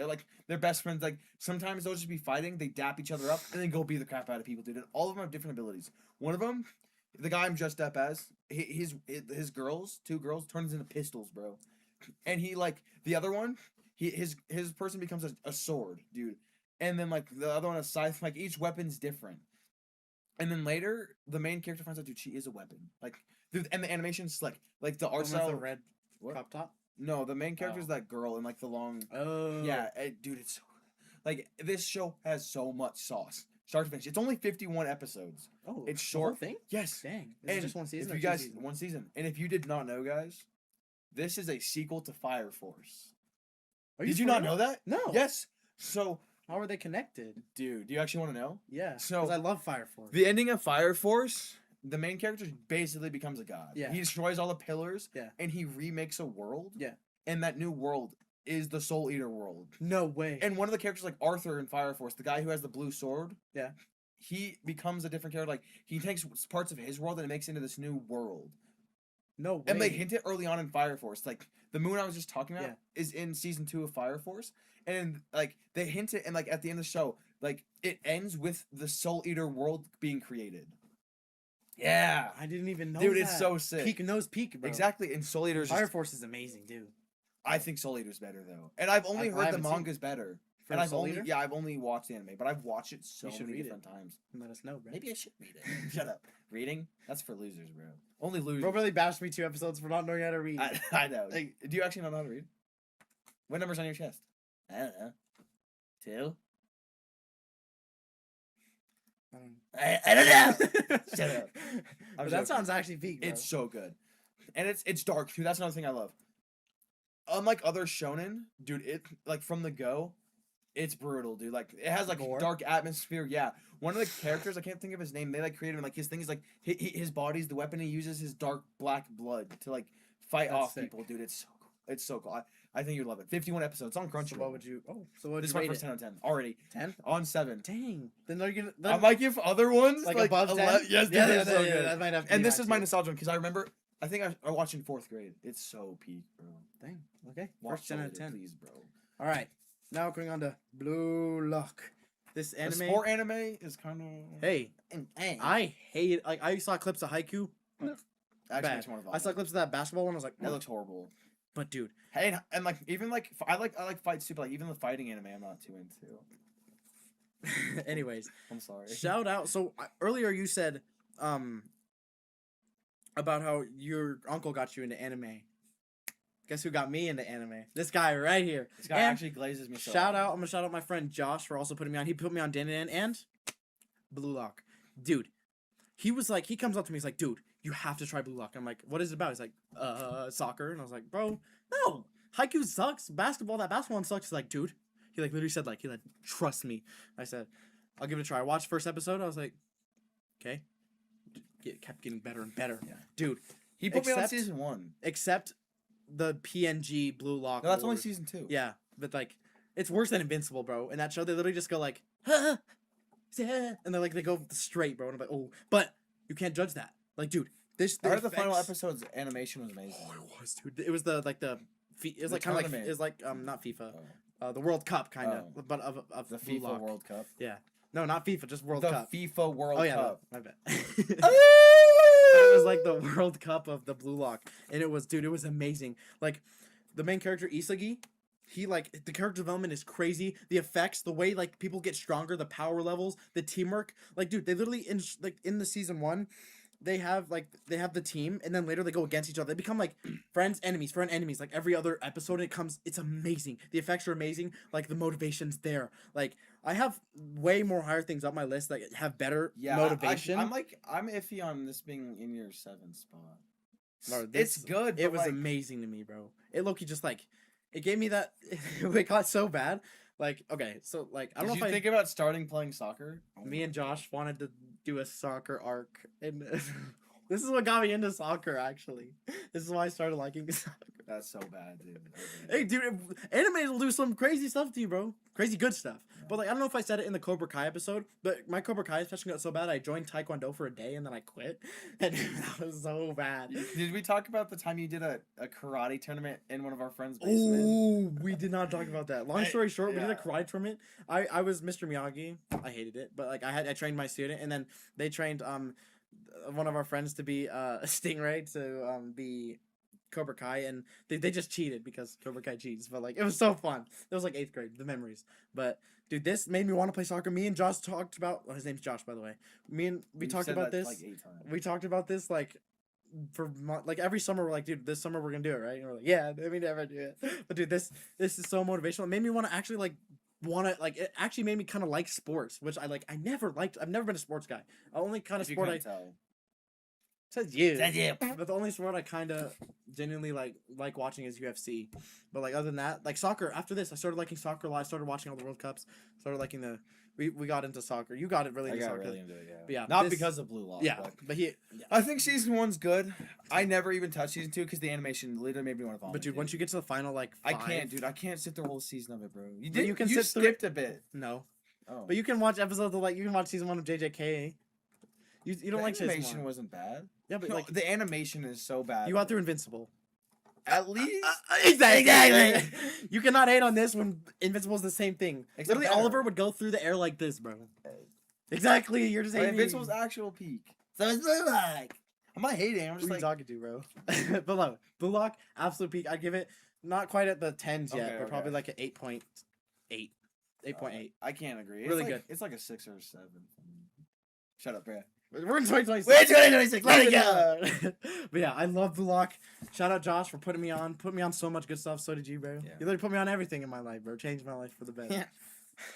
They're best friends. Like sometimes they'll just be fighting, they dap each other up, and then go beat the crap out of people, dude. And all of them have different abilities. One of them, the guy I'm dressed up as, his two girls, turns into pistols, bro. And he like the other one, his person becomes a sword, dude. And then like the other one a scythe. Like each weapon's different. And then later, the main character finds out, dude, she is a weapon. Like, dude, and the animation's slick. Like the art style. The red crop top. No, the main character is that girl in like the long. Oh. Yeah, dude, it's so, like this show has so much sauce. Start to finish. It's only 51 episodes. Oh, it's short. Thing? Yes. Dang. This is just one season. If you guys, one season. And if you did not know, guys, this is a sequel to Fire Force. Did you not know that? No. Yes. So. How are they connected? Dude, do you actually want to know? Yeah. So. Because I love Fire Force. The ending of Fire Force. The main character basically becomes a god. Yeah. He destroys all the pillars. Yeah. And he remakes a world. Yeah. And that new world is the Soul Eater world. No way. And one of the characters, like Arthur in Fire Force, the guy who has the blue sword. Yeah. He becomes a different character. Like he takes parts of his world and it makes it into this new world. No way. And they hint it early on in Fire Force. Like the moon I was just talking about is in season 2 of Fire Force. And like they hint it, and like at the end of the show, like it ends with the Soul Eater world being created. Yeah, I didn't even know. Dude, that. It's so sick. Peak bro. Exactly, and Soul Eater's Fire Force is amazing, dude. I think Soul Eater's better though, and I've only heard the manga's better. And I've only watched the anime, but I've watched it so many different times. Let us know, bro. Maybe I should read it. Shut up. Reading? That's for losers, bro. Only losers. Bro really bashed me 2 episodes for not knowing how to read. I know. Like, do you actually not know how to read? What number's on your chest? I don't know. 2? I don't know. Shut up. That sounds actually peak, bro. It's so good. And it's dark too. That's another thing I love. Unlike other shonen, dude, it like from the go, it's brutal, dude. Like it has like Gore? dark atmosphere. Yeah, one of the characters, I can't think of his name. They like created him. Like his thing is like his body's the weapon. He uses his dark black blood to like fight off people, dude. It's so cool. It's so cool. I think you'd love it. 51 episodes. It's on Crunchyroll. So what would you? Oh, so what? This is my first 10 out of 10 already. 10 on 7. Dang. Then are you gonna? I might give other ones like above 10. Yes, dude, they're so good. That might have to and this is my nostalgia because I remember. I think I watched in 4th grade. It's so peak, bro. Dang. Okay. Watch First 10 out of 10, please, bro. All right. Now going on to Blue Lock. This anime. The sport anime is kind of. Hey, I hate it. Like I saw clips of Haikyuu. Actually, I saw clips of that basketball one. I was like, that looks horrible. But dude, hey, and like even like I like fights too, but like even the fighting anime, I'm not too into. Anyways, I'm sorry. Shout out. So earlier you said, about how your uncle got you into anime. Guess who got me into anime? This guy right here. This guy actually glazes me. So shout out! I'm gonna shout out my friend Josh for also putting me on. He put me on Dan and Blue Lock. Dude, he was like, he comes up to me. He's like, dude, you have to try Blue Lock. I'm like, what is it about? He's like, soccer. And I was like, bro, no, Haikyuu sucks. That basketball one sucks. He's like, dude, he like literally said like, trust me. I said, I'll give it a try. I watched first episode. I was like, okay. It kept getting better and better. Yeah. Dude, he put me on season 1. Except the PNG Blue Lock. No, that's only season 2. Yeah, but like, it's worse than Invincible, bro. In that show, they literally just go like, and they're like, they go straight, bro. And I'm like, oh, but you can't judge that. Like, dude, I heard the final episode's animation was amazing. Oh, it was, dude. It was it was like kind of like, it was like not FIFA, the World Cup kind of, but of the Blue FIFA Lock. World Cup. Yeah, no, not FIFA, just World Cup. The FIFA World Cup. No, my bad. It was like the World Cup of the Blue Lock, and it was, dude, it was amazing. Like, the main character Isagi, he like the character development is crazy. The effects, the way like people get stronger, the power levels, the teamwork. Like, dude, they literally in the season 1. They have the team, and then later they go against each other. They become like friend enemies. Like every other episode, it's amazing. The effects are amazing. Like the motivation's there. Like I have way more higher things up my list that have better motivation. I'm iffy on this being in your 7th spot. Bro, it's good. It was amazing to me, bro. It low-key just like it gave me that. It got so bad. Like, okay, so like I don't know if I think about starting playing soccer. Me and Josh wanted to do a soccer arc, and This is what got me into soccer, actually. This is why I started liking soccer. That's so bad, dude. Hey, dude, anime will do some crazy stuff to you, bro. Crazy good stuff. Yeah. But, like, I don't know if I said it in the Cobra Kai episode, but my Cobra Kai session got so bad, I joined Taekwondo for a day, and then I quit. And that was so bad. Did we talk about the time you did a karate tournament in one of our friends' basement? Oh, we did not talk about that. Long story short, we did a karate tournament. I was Mr. Miyagi. I hated it, but, like, I trained my student, and then they trained one of our friends to be Stingray to be Cobra Kai, and they just cheated because Cobra Kai cheats, but like it was so fun. It was like 8th grade, the memories. But dude, this made me want to play soccer. Me and Josh talked about his name's Josh, by the way. We talked about this like 8 times. We talked about this like for like every summer. We're like, dude, this summer we're gonna do it, right? And we're like, yeah, we never do it. But dude, this is so motivational. It made me want to actually it actually made me kind of like sports, which I've never been a sports guy. The only kind of sport Says you. But the only sport I kind of genuinely like watching is UFC. But like other than that, like soccer. After this, I started liking soccer a lot. I started watching all the World Cups. Started liking we got into soccer. You got it really into soccer. Really into it, yeah. But yeah, not because of Blue Lock. Yeah, but I think season 1's good. I never even touched season 2 because the animation literally made me want to vomit. But dude, once you get to the final, like 5, I can't, dude. I can't sit through the whole season of it, bro. You skipped a bit. No. Oh. But you can watch episodes of you can watch season 1 of JJK. You don't like season 1. The animation wasn't bad. Yeah, but the animation is so bad. You got through Invincible. At least exactly. You cannot hate on this when Invincible is the same thing. Literally, Oliver would go through the air like this, bro. Exactly. You're just hating. Invincible's actual peak. So it's like I'm not hating. I'm just like talking to, bro. Blue Lock, absolute peak. I'd give it not quite at the 10s yet, but probably like an 8.8. 8.8. I can't agree. Really good. It's like a 6 or a 7. Shut up, bro. We're in 2026. We're in 2026. Let it go. But yeah, I love Blue Lock. Shout out Josh for putting me on so much good stuff. So did you, bro. Yeah. You literally put me on everything in my life, bro. Changed my life for the better. Yeah.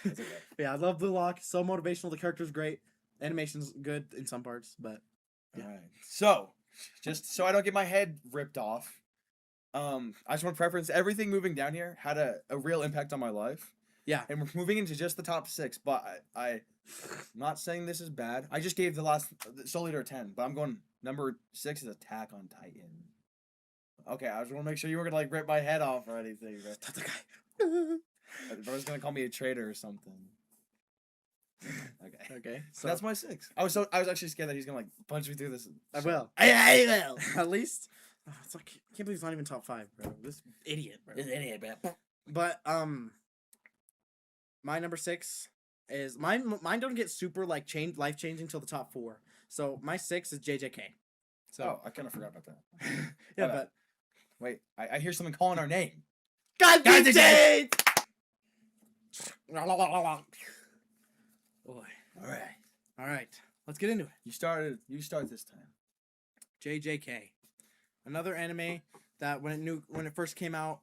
Okay. Yeah, I love Blue Lock. So motivational. The character's great. Animation's good in some parts, but yeah. All right. So, just so I don't get my head ripped off, I just want to preference everything moving down here had a real impact on my life. Yeah. And we're moving into just the top 6, but I'm not saying this is bad. I just gave the last Soul Eater a 10, but I'm going number 6 is Attack on Titan. Okay, I just want to make sure you weren't going to rip my head off or anything. That's the guy. Bro's going to call me a traitor or something. Okay. So that's my 6. I was actually scared that he's going to punch me through this. I will. I will. At least. It's like, I can't believe it's not even top 5, bro. This idiot, bro. This idiot, bro. But, my number 6 is mine don't get super life changing till the top 4. So my 6 is JJK. So I kind of forgot about that. Yeah, but wait, I hear someone calling our name. God damn it! Boy. All right. Let's get into it. You start this time. JJK. Another anime that when it first came out,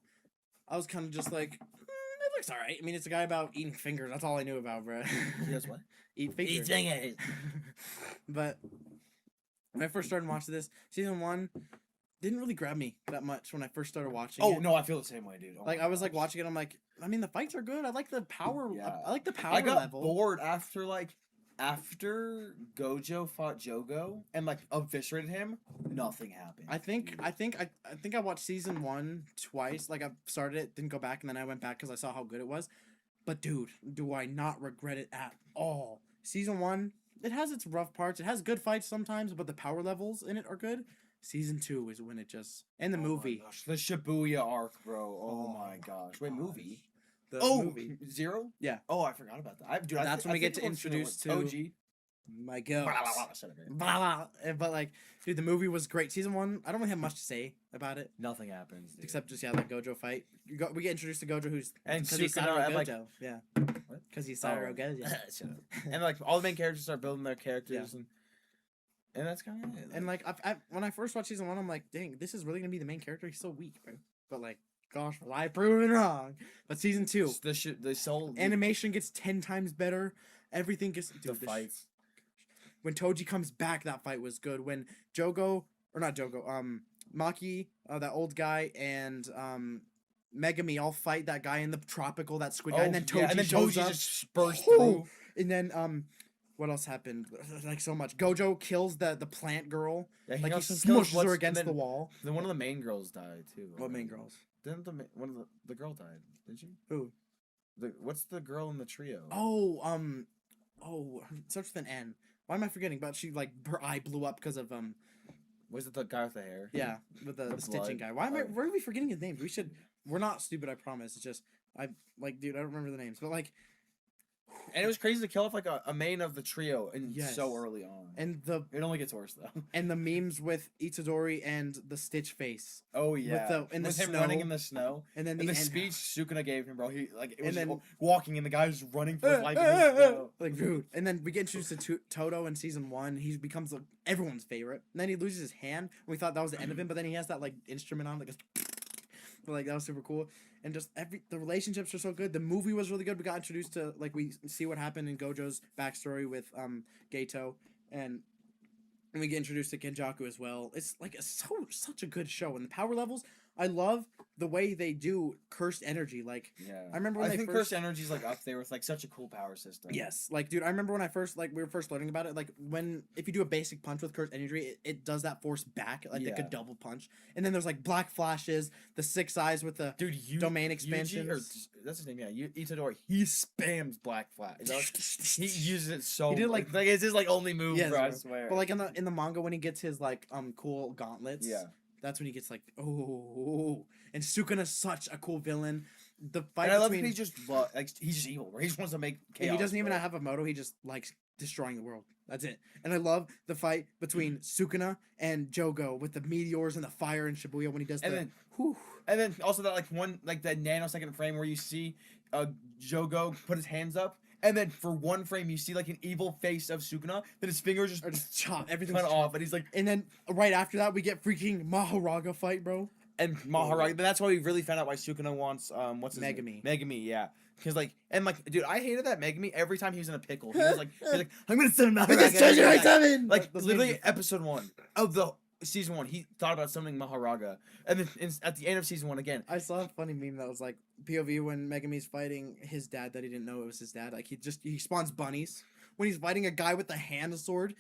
I was kind of just like, it looks alright. I mean, it's a guy about eating fingers. That's all I knew about, bro. Yes, what? Eat fingers. Eat fingers. But when I first started watching this, season 1 didn't really grab me that much when I first started watching it. Oh, no, I feel the same way, dude. I was watching it, I'm like, I mean, the fights are good. I like the power. Yeah. I like the power level. I got bored after Gojo fought Jogo and eviscerated him. Nothing happened. I think I watched season 1 twice. I started it, didn't go back, and then I went back because I saw how good it was. But dude, do I not regret it at all. Season 1, it has its rough parts. It has good fights sometimes, but the power levels in it are good. Season 2 is when it just... And the movie. The Shibuya arc, bro. Oh my gosh. Wait, movie? The movie. Zero? Yeah. Oh, I forgot about that. That's when we get to introduce to... OG. My girl. But dude, the movie was great. Season 1, I don't really have much to say about it. Nothing happens, dude. Except just, that Gojo fight. We get introduced to Gojo who's... And because he's Satoru Gojo. Yeah. What? Because he's Satoru Gojo. And all the main characters start building their characters and that's kind of it. And when I first watched season 1, I'm like, dang, this is really gonna be the main character. He's so weak, bro. But gosh, was I proven wrong? But season 2, the soul animation gets 10 times better. Everything gets the fights. When Toji comes back, that fight was good. When Maki, that old guy, and Megami all fight that guy in the tropical, that squid guy, and then Toji shows up. Just bursts through. And then What else happened? Like so much. Gojo kills the plant girl. Yeah, like he kills smushes her against the wall. Then one of the main girls died too. What main girls? Didn't one of the girl died? Did she? Who? What's the girl in the trio? Starts with an N. Why am I forgetting? But she like her eye blew up because of Was it the guy with the hair? Yeah, with the stitching guy. Why are we forgetting his names? We're not stupid, I promise. It's just dude, I don't remember the names, but like. And it was crazy to kill off like a main of the trio and so early on. And it only gets worse though. And the memes with Itadori and the Stitch face. Oh yeah. With him snow, running in the snow. And then the speech Sukuna gave him, bro. He was walking and the guy was running for his life. Like rude. And then we get introduced to Toto in season 1. He becomes everyone's favorite. And then he loses his hand. And we thought that was the end of him, but then he has that like instrument on that goes. Like that was super cool. And just the relationships are so good. The movie was really good. We got introduced to we see what happened in Gojo's backstory with Gato, and we get introduced to Kenjaku as well. It's like such a good show. And the power levels, I love the way they do cursed energy. Like I remember when cursed energy is like up there with like such a cool power system. Yes, like dude, I remember when we were first learning about it. Like if you do a basic punch with cursed energy, it does that force back. Like they could double punch. And then there's like black flashes, the 6 eyes with the domain expansion. That's his name. Yeah, Itadori. He spams black flash. He uses it so. He did like it's his like only move. Yes, bro, I swear. But like in the manga when he gets his like cool gauntlets. Yeah. That's when he gets like, oh, and Sukuna's such a cool villain. The fight and I love that he's just evil. Bro. He just wants to make chaos. He doesn't even have a motto. He just likes destroying the world. That's it. And I love the fight between Sukuna and Jogo with the meteors and the fire in Shibuya when he does and then also that that nanosecond frame where you see Jogo put his hands up. And then for one frame, you see like an evil face of Sukuna. Then his fingers just chop everything's cut off, and he's like. And then right after that, we get freaking Mahoraga fight, bro. And Mahoraga. That's why we really found out why Sukuna wants what's his Megumi. Name? Megumi, yeah. Because dude, I hated that Megumi every time he was in a pickle. He was like, I'm gonna send Mahoraga. Like literally episode 1 of the. Season 1, he thought about summoning Mahoraga, and then at the end of season 1 again. I saw a funny meme that was like POV when Megumi's fighting his dad that he didn't know it was his dad. Like he spawns bunnies when he's fighting a guy with a hand sword.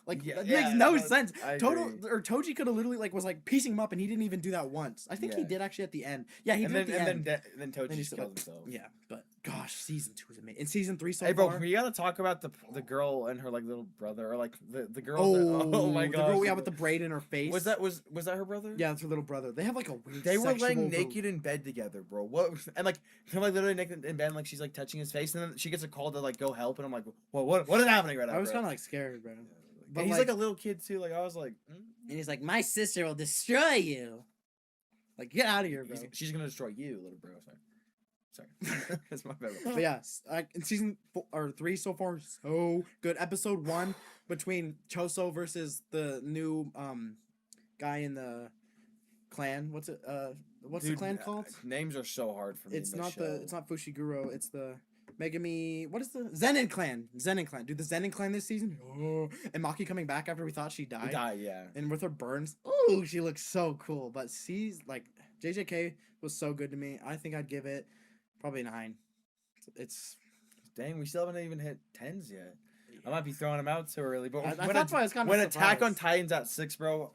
That makes no sense. Toji could have literally was piecing him up, and he didn't even do that once. I think he did actually at the end. Yeah, he did at the end. Then Toji just killed himself. Yeah, but gosh, season 2 is amazing. In season 3 so far. Hey, bro, far, we gotta talk about the girl and her little brother, or the girl. Oh my god, the girl with the braid in her face. Was that her brother? Yeah, it's her little brother. They have a weird. They were laying naked in bed together, bro. What? And they're literally naked in bed, and she's touching his face, and then she gets a call to go help, and I'm like, what is happening right now? I was kind of scared, bro. But he's a little kid too. I was like, and he's like, my sister will destroy you. Get out of here, bro. She's gonna destroy you, little bro. Sorry. That's my favorite. But yeah, in season 3 so far, so good. Episode 1 between Choso versus the new guy in the clan. What's the clan called? Names are so hard for me. It's not Fushiguro. It's the Megami. What is the Zenin clan? Dude, the Zenin clan this season. Oh, and Maki coming back after we thought she died. Yeah. And with her burns, ooh, she looks so cool. But she's JJK was so good to me. I think I'd give it probably 9. It's dang. We still haven't even hit 10s yet. I might be throwing them out too early, but when Attack on Titan's at 6, bro,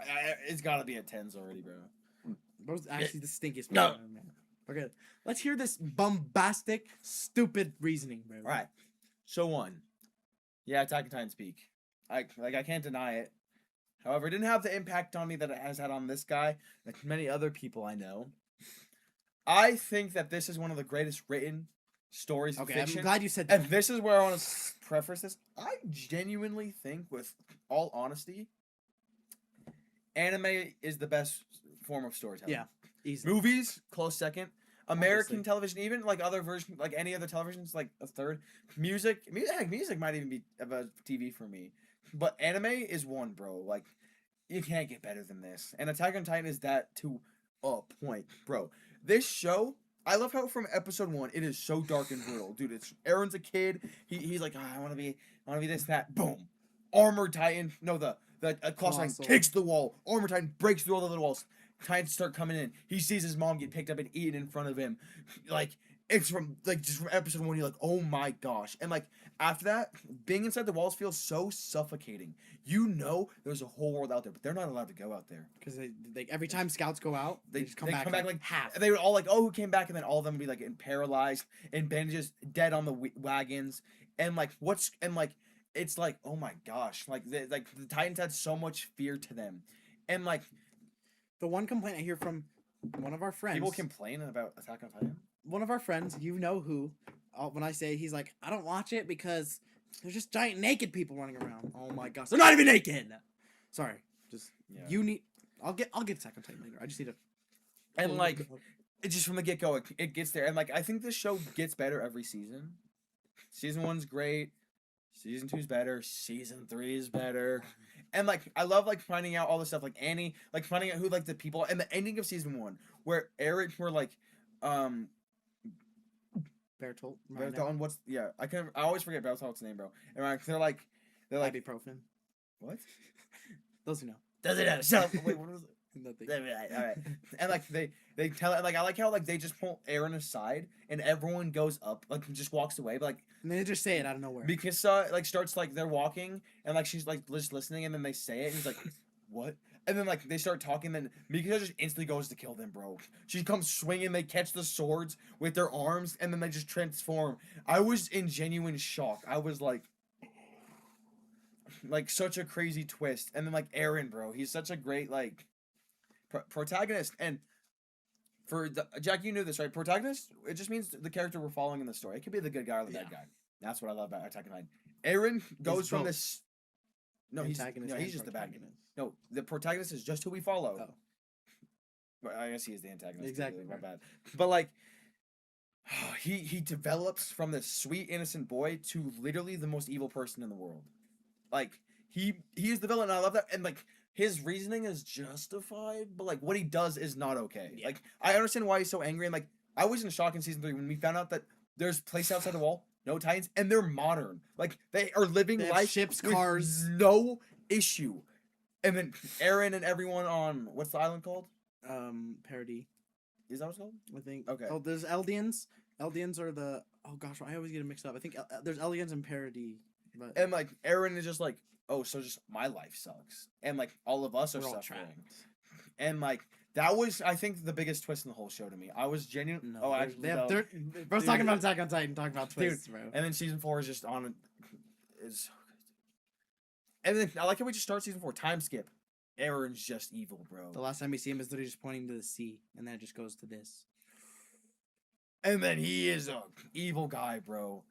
it's gotta be at 10s already, bro. Bro's actually the stinkiest. No. Man. Okay, let's hear this bombastic, stupid reasoning, bro. All right. So 1, yeah, Attack on Titan's peak. I can't deny it. However, it didn't have the impact on me that it has had on this guy, like many other people I know. I think that this is one of the greatest written stories of fiction. I'm glad you said that. And this is where I want to preface this. I genuinely think, with all honesty, anime is the best form of storytelling. Yeah, easy. Movies, close second. American television, even other versions, any other television's a third. Music might even be a TV for me. But anime is 1, bro. You can't get better than this. And Attack on Titan is that to a point, bro. This show, I love how from episode 1 it is so dark and brutal, dude. Aaron's a kid. He's like, I want to be this, that. Boom, Armored Titan. No, the Colossal Titan kicks the wall. Armored Titan breaks through all the little walls. Titans start coming in. He sees his mom get picked up and eaten in front of him. it's from like just from episode 1, you're like, oh my gosh, and like after that, being inside the walls feels so suffocating. You know, there's a whole world out there, but they're not allowed to go out there because they every time scouts go out, they just come back like half. They were all like, oh, who came back, and then all of them would be like paralyzed and bandages, dead on the wagons, and like it's like, oh my gosh, like the Titans had so much fear to them, and like the one complaint I hear from one of our friends. People complain about Attack on Titan. One of our friends, you know who, when I say, he's like, I don't watch it because there's just giant naked people running around. Oh my gosh, they're not even naked. Sorry, just you need. I'll get Attack on Titan later. I just need to. And like, it just from the get go, it gets there, and like I think this show gets better every season. Season 1's great. Season 2's better. Season 3 is better. And like I love like finding out all this stuff, like Annie, like finding out who like the people, and the ending of season 1 where Eric were like, Bertolt. And what's I always forget Bertolt's name, bro. And they're like ibuprofen. What? Those who know. Does it have? Shut up. Wait, what was it? Nothing. All right. And like they tell it, like I like how like they just pull Eren aside and everyone goes up, like just walks away, but like and they just say it out of nowhere. Mikasa like starts like they're walking and like she's like just listening and then they say it and he's like, what? And then like they start talking, then Mikasa just instantly goes to kill them, bro. She comes swinging, they catch the swords with their arms, and then they just transform. I was in genuine shock. I was like such a crazy twist. And then like Eren, bro, he's such a great like protagonist. And for Jack, you knew this, right? Protagonist, it just means the character we're following in the story. It could be the good guy or the bad guy. That's what I love about Attack on Titan. Eren goes from this. No, he's just the bad guy. No, the protagonist is just who we follow. Oh. But I guess he is the antagonist. Exactly. My bad. But like, he develops from this sweet innocent boy to literally the most evil person in the world. Like he is the villain, and I love that. And like his reasoning is justified, but like what he does is not okay. Yeah. Like I understand why he's so angry, and like I was in shock in season 3 when we found out that there's place outside the wall, no Titans, and they're modern. Like they are living life, ships, cars, no issue. And then Eren and everyone on what's the island called? Paradis. Is that what it's called? I think. Okay. Oh, there's Eldians. Eldians are the. Oh gosh, I always get it mixed up. I think there's Eldians and Paradis. But and like Eren is just like, oh, so just my life sucks, and like all of us are suffering, and like that was, I think, the biggest twist in the whole show to me. I was genuine. No, bro's talking about Attack on Titan, talking about twists, bro. And then season 4 is just on. Is. And then I like how we just start season 4. Time skip. Eren's just evil, bro. The last time we see him is literally just pointing to the sea, and then it just goes to this. And then he is a evil guy, bro.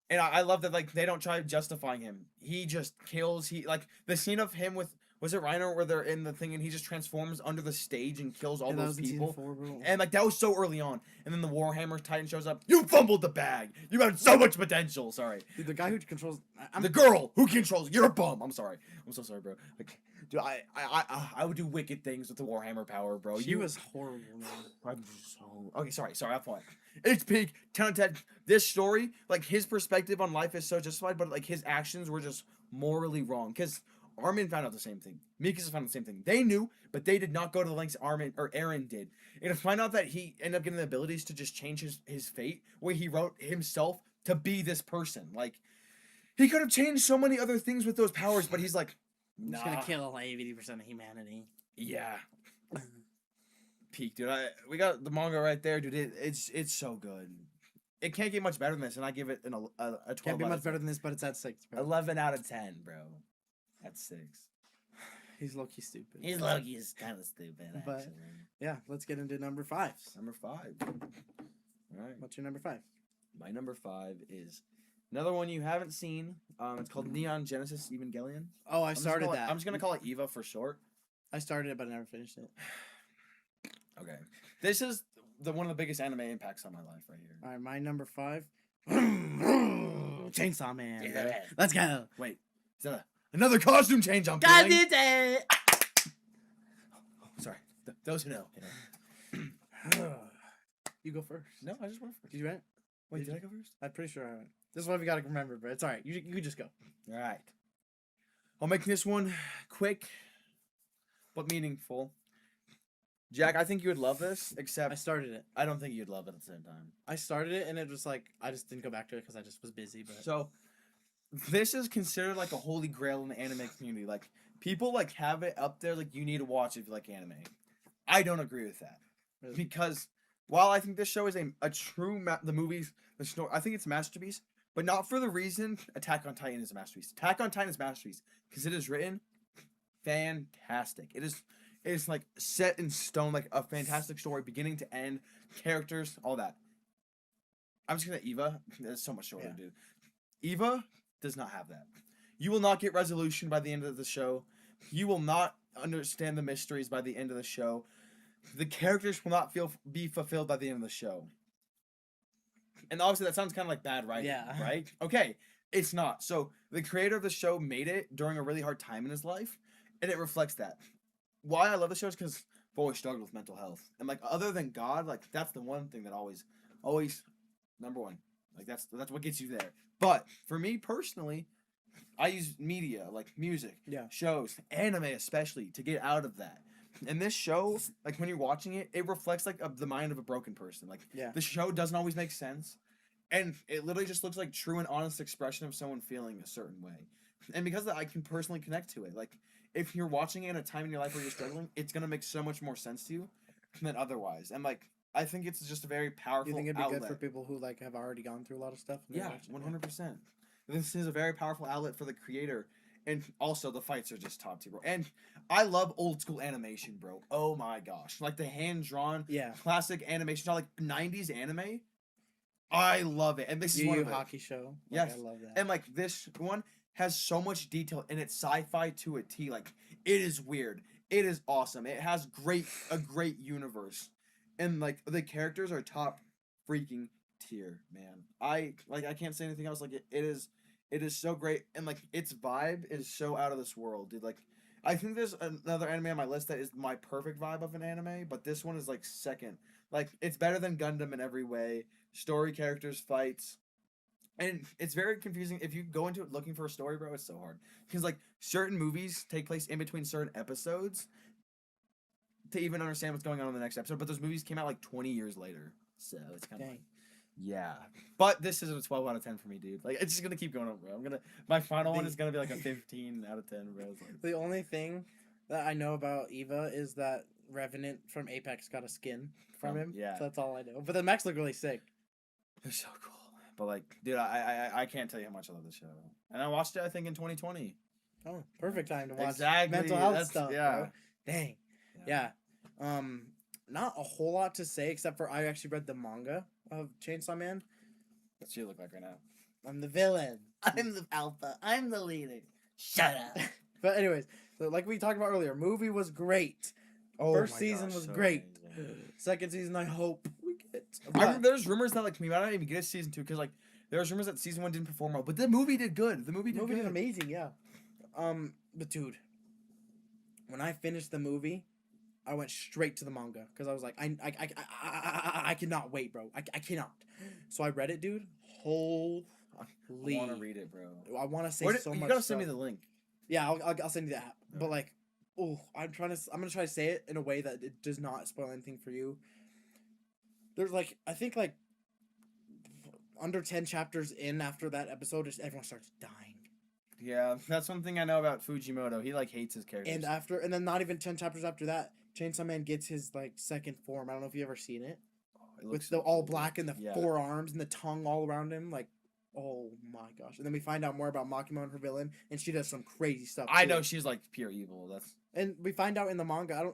And I love that like they don't try justifying him. He just kills. He like the scene of him with, was it Reiner where they're in the thing and he just transforms under the stage and kills all those people. 4, and like that was so early on. And then the Warhammer Titan shows up. You fumbled the bag. You had so much potential. Sorry. Dude, the guy who controls the girl who controls. You're a bum. I'm sorry. I'm so sorry, bro. Like, dude, I would do wicked things with the Warhammer power, bro. She was horrible, man. I'm so okay. Sorry. I'm fine. It's peak 10 out of 10. This story, like his perspective on life is so justified, but like his actions were just morally wrong. Because Armin found out the same thing. Mikasa found out the same thing. They knew, but they did not go to the lengths Eren did. And to find out that he ended up getting the abilities to just change his fate, where he wrote himself to be this person. Like, he could have changed so many other things with those powers, but he's like, nah. He's gonna kill like 80% of humanity. Yeah. Peak, dude. We got the manga right there, dude. It's so good. It can't get much better than this, and I give it a 12. Can't be much better than this, but it's at 6, bro. 11 out of 10, bro. That's 6. He's low-key stupid. He's low-key is kind of stupid, but, actually. Yeah, let's get into number 5. Number 5. All right. What's your number 5? My number 5 is another one you haven't seen. It's called Neon Genesis Evangelion. Oh, I started that. I'm just gonna call it Eva for short. I started it, but I never finished it. Okay. This is one of the biggest anime impacts on my life right here. All right, my number 5. Chainsaw Man. Yeah. Let's go. Wait. Is that another costume change I'm feeling? God did it! Sorry. Those who know. You go first. No, I just went first. Did you went? Wait, did I go first? I'm pretty sure I went. This is what we gotta remember, but it's alright. You can just go. Alright. I'll make this one quick but meaningful. Jack, I think you would love this, except I started it. I don't think you'd love it at the same time. I started it, and it was like I just didn't go back to it because I just was busy. But So, this is considered like a holy grail in the anime community. Like people like have it up there, like you need to watch if you like anime. I don't agree with that because while I think this show is a true the movies, the story, I think it's a masterpiece, but not for the reason Attack on Titan is a masterpiece. Attack on Titan is a masterpiece because it is written fantastic. It is like set in stone, like a fantastic story, beginning to end, characters, all that. I'm just gonna Eva. There's so much shorter, dude. Eva does not have that. You will not get resolution by the end of the show. You will not understand the mysteries by the end of the show. The characters will not be fulfilled by the end of the show. And obviously that sounds kind of like bad writing, right? Okay, it's not. So the creator of the show made it during a really hard time in his life, and it reflects that. Why I love the show is because I've always struggled with mental health. And like other than God, like that's the one thing that always number one. Like that's what gets you there. But for me personally, I use media, like music, shows, anime especially, to get out of that. And this show, like when you're watching it, it reflects like the mind of a broken person. Like the show doesn't always make sense. And it literally just looks like true and honest expression of someone feeling a certain way. And because of that, I can personally connect to it. Like if you're watching it at a time in your life where you're struggling, it's gonna make so much more sense to you than otherwise. And like I think it's just a very powerful. You think it'd be outlet. good for people who like have already gone through a lot of stuff? Yeah, 100%. This is a very powerful outlet for the creator, and also the fights are just top tier, bro. And I love old school animation, bro. Oh my gosh, like the hand drawn, classic animation, like 90s anime. I love it, and this is one of hockey show. Yes, I love that. And like this one has so much detail, and it's sci-fi to a T. Like it is weird. It is awesome. It has a great universe. And like the characters are top freaking tier, man. I can't say anything else. Like it is so great, and like its vibe is so out of this world, dude. Like I think there's another anime on my list that is my perfect vibe of an anime, but this one is like second. Like it's better than Gundam in every way. Story, characters, fights. And it's very confusing if you go into it looking for a story, bro. It's so hard because like certain movies take place in between certain episodes to even understand what's going on in the next episode, but those movies came out like 20 years later, so it's kind of like, yeah. But this is a 12 out of 10 for me, dude. Like it's just gonna keep going up, bro. My final one is gonna be like a 15 out of 10, bro. Like, the only thing that I know about Eva is that Revenant from Apex got a skin from him. Yeah, so that's all I know. But the mechs look really sick. They're so cool. But like, dude, I can't tell you how much I love this show. And I watched it, I think, in 2020. Oh, perfect time to watch exactly. mental health stuff. Yeah. Bro. Dang. Yeah. Not a whole lot to say except for I actually read the manga of Chainsaw Man. What's you look like right now? I'm the villain. I'm the alpha. I'm the leader. Shut up. But anyways, so like we talked about earlier, movie was great. First season was great. Second season, I hope we get. There's rumors that like we might not even get a season 2 because like there's rumors that season 1 didn't perform well, but the movie did good. The movie did amazing. Yeah. But dude, when I finished the movie, I went straight to the manga because I was like, I cannot wait, bro. I cannot. So I read it, dude. Holy. I want to read it, bro. I want to say so much. You gotta send me the link. Yeah, I'll send you the app. But like, I'm gonna try to say it in a way that it does not spoil anything for you. There's like, I think like under 10 chapters in after that episode, just everyone starts dying. Yeah, that's one thing I know about Fujimoto. He like hates his characters. And then not even 10 chapters after that, Chainsaw Man gets his like second form. I don't know if you've ever seen it. With the all black and the forearms and the tongue all around him, like, oh my gosh! And then we find out more about Makima and her villain, and she does some crazy stuff. I know she's like pure evil. And we find out in the manga.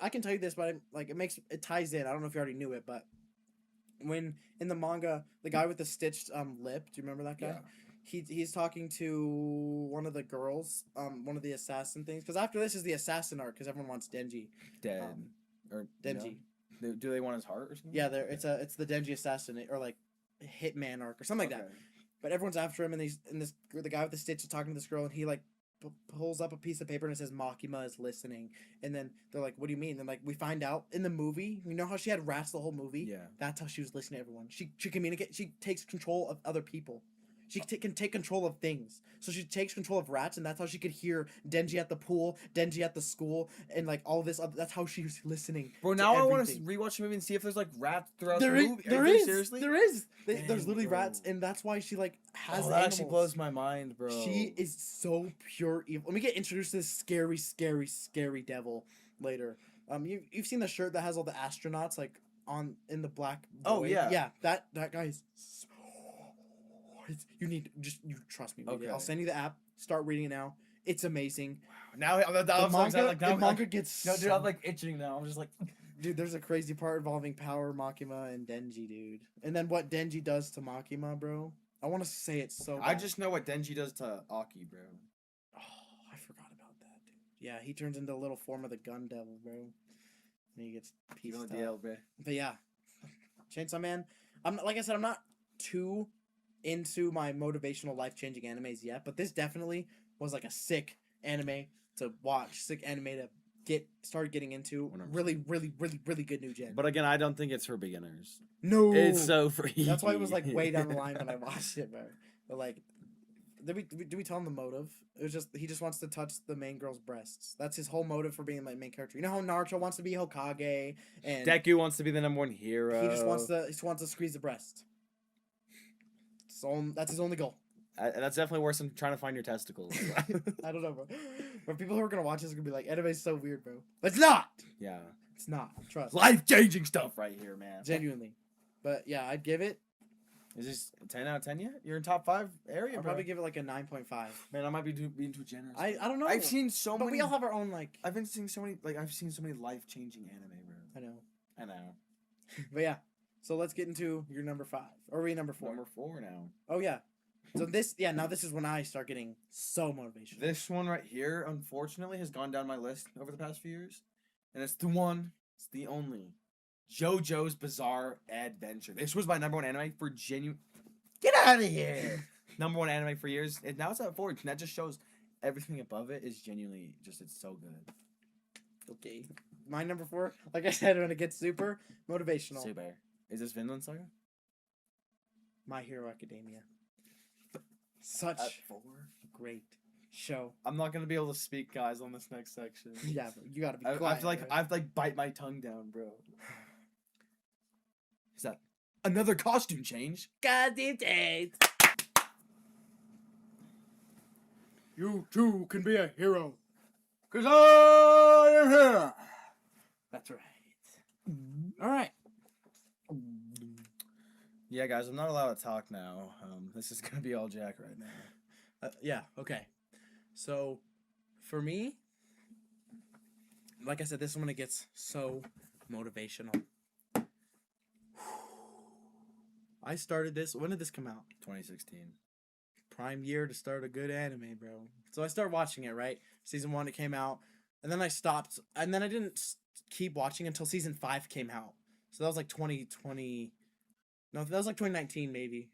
I can tell you this, but it ties in. I don't know if you already knew it, but when in the manga, the guy with the stitched lip, do you remember that guy? Yeah. He's talking to one of the girls, one of the assassin things. Because after this is the assassin arc, because everyone wants Denji dead or Denji. Do they want his heart or something? Yeah, it's the Denji assassin or like hitman arc or something like that. But everyone's after him, and the guy with the stitch is talking to this girl, and he like pulls up a piece of paper and it says Makima is listening, and then they're like, "What do you mean?" And like we find out in the movie, you know how she had rats the whole movie? Yeah, that's how she was listening to everyone. She communicates. She takes control of other people. She can take control of things. So she takes control of rats, and that's how she could hear Denji at the pool, Denji at the school, and like all this. That's how she was listening. Bro, now I want to rewatch the movie and see if there's like rats throughout the movie. Seriously? There is. Damn, there's literally bro. rats, and that's why she like has. That actually blows my mind, bro. She is so pure evil. Let me get introduced to this scary, scary, scary devil later. You've seen the shirt that has all the astronauts like in the black. Oh yeah, that guy is. You trust me. Okay. I'll send you the app. Start reading it now. It's amazing. Wow. Now the manga gets. No, dude, I'm like itching now. I'm just like, dude, there's a crazy part involving Power, Makima, and Denji, dude. And then what Denji does to Makima, bro. I want to say it so. I just know what Denji does to Aki, bro. Oh, I forgot about that, dude. Yeah, he turns into a little form of the gun devil, bro. And he gets pieced up. Bro. But yeah, Chainsaw Man. Like I said, I'm not too into my motivational life-changing animes yet, but this definitely was like a sick anime to watch, sick anime to start getting into. 100%. Really, really, really, really good new gen. But again, I don't think it's for beginners. No, it's so free. That's why it was like way down the line when I watched it, bro. But like, did we tell him the motive? It was just he just wants to touch the main girl's breasts. That's his whole motive for being my main character. You know how Naruto wants to be Hokage and Deku wants to be the #1 hero. He just wants to squeeze the breast. So that's his only goal. That's definitely worse than trying to find your testicles. I don't know, bro. But people who are gonna watch this are gonna be like, "Anime's so weird, bro." It's not. Yeah, it's not. Trust. Life-changing stuff right here, man. Genuinely. But yeah, I'd give it. Is this 10 out of 10 yet? You're in top 5 area, I'll bro. probably give it like a 9.5. Man, I might be being too generous. I don't know. I've seen so many. But we all have our own like. I've seen so many life-changing anime, bro. I know. But yeah. So let's get into your number 5. Or are we number 4? Number 4 now. Oh yeah. So now this is when I start getting so motivational. This one right here, unfortunately, has gone down my list over the past few years. And it's the only JoJo's Bizarre Adventure. This was my #1 anime for genuine. Get out of here! #1 anime for years. Now it's at 4. And that just shows everything above it is genuinely it's so good. Okay. My number 4, like I said, when it gets super motivational. Super. Is this Vinland Saga? My Hero Academia. Such a great show. I'm not gonna be able to speak, guys, on this next section. Yeah, bro, you gotta be quiet. I have to bite my tongue down, bro. Is that another costume change? Costume change. You too can be a hero. 'Cause I am here. That's right. All right. Yeah, guys, I'm not allowed to talk now. This is gonna be all Jack right now. Yeah. Okay. So, for me, like I said, this is when it gets so motivational. I started this. When did this come out? 2016. Prime year to start a good anime, bro. So I started watching it, right? Season 1, it came out. And then I stopped. And then I didn't keep watching until Season 5 came out. So that was like 2020. No, that was like 2019, maybe.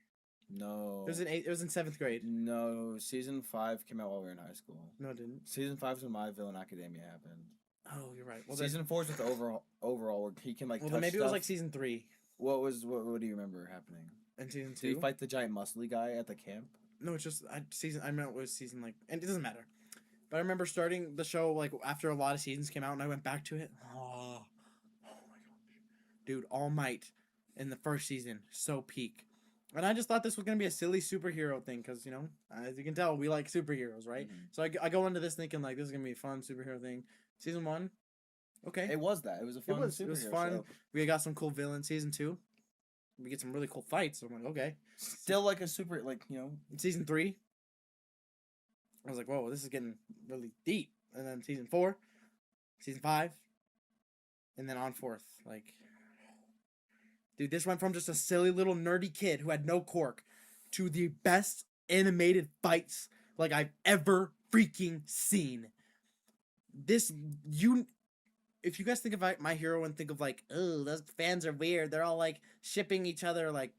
No. It was in 7th grade. No, Season 5 came out while we were in high school. No, it didn't. Season 5 is when My Villain Academia happened. Oh, you're right. Well, Season 4 is with the overall where he can like. Well, then maybe stuff. It was like Season 3. What do you remember happening? In Season 2? Did he fight the giant muscly guy at the camp? No, it's just I remember it was season like, and it doesn't matter. But I remember starting the show like after a lot of seasons came out, and I went back to it. Oh my gosh, dude! All Might in the first season, so peak. And I just thought this was gonna be a silly superhero thing, because as you can tell, we like superheroes, right? Mm-hmm. So I go into this thinking like this is gonna be a fun superhero thing. Season 1, okay, it was that. It was a fun. It was fun. Show. We got some cool villains. Season 2. We get some really cool fights. So I'm like, okay. Still like a super, Season 3. I was like, whoa, this is getting really deep. And then Season 4. Season 5. And then on 4th. Like, dude, this went from just a silly little nerdy kid who had no cork to the best animated fights like I've ever freaking seen. If you guys think of My Hero and think of like, oh, those fans are weird. They're all like shipping each other. Like,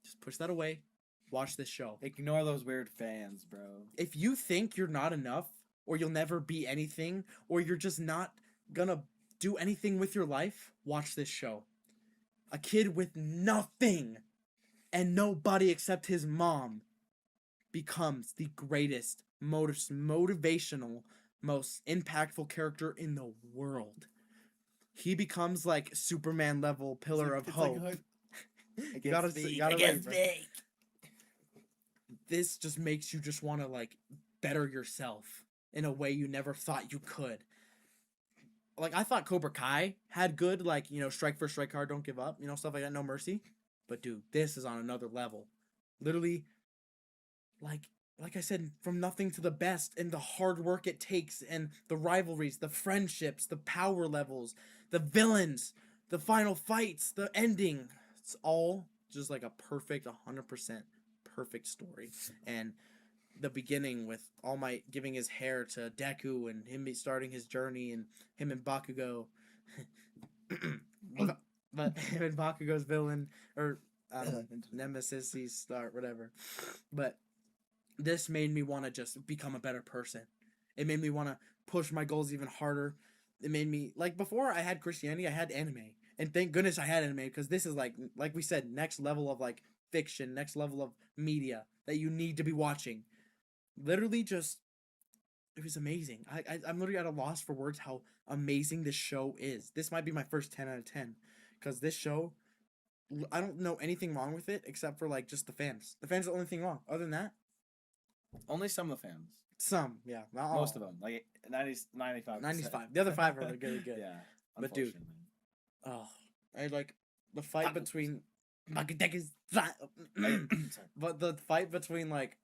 just push that away. Watch this show. Ignore those weird fans, bro. If you think you're not enough, or you'll never be anything, or you're just not gonna do anything with your life, watch this show. A kid with nothing and nobody except his mom becomes the greatest, motivational, most impactful character in the world. He becomes like Superman level pillar of hope. You gotta wait, this just makes you just want to like better yourself in a way you never thought you could. Like, I thought Cobra Kai had good, like, you know, strike first, strike hard, don't give up, you know, stuff like that, no mercy. But dude, this is on another level. Literally, like I said, from nothing to the best, and the hard work it takes, and the rivalries, the friendships, the power levels, the villains, the final fights, the ending. It's all just like a perfect, 100% perfect story. And the beginning with All Might giving his hair to Deku and him starting his journey and him and Bakugo. but him and Bakugo's villain, or nemesis, he start, whatever. But this made me want to just become a better person. It made me want to push my goals even harder. It made me, like, before I had Christianity, I had anime. And thank goodness I had anime, because this is like we said, next level of like fiction, next level of media that you need to be watching. Literally just, it was amazing. I'm literally at a loss for words how amazing this show is. This might be my first 10 out of 10, because this show, I don't know anything wrong with it except for like just the fans. The fans are the only thing wrong. Other than that, only some of the fans. Some, yeah, not all. Most of them, like 95. 95. The other 5 are really good. Yeah, but dude, I like the fight between but the fight between like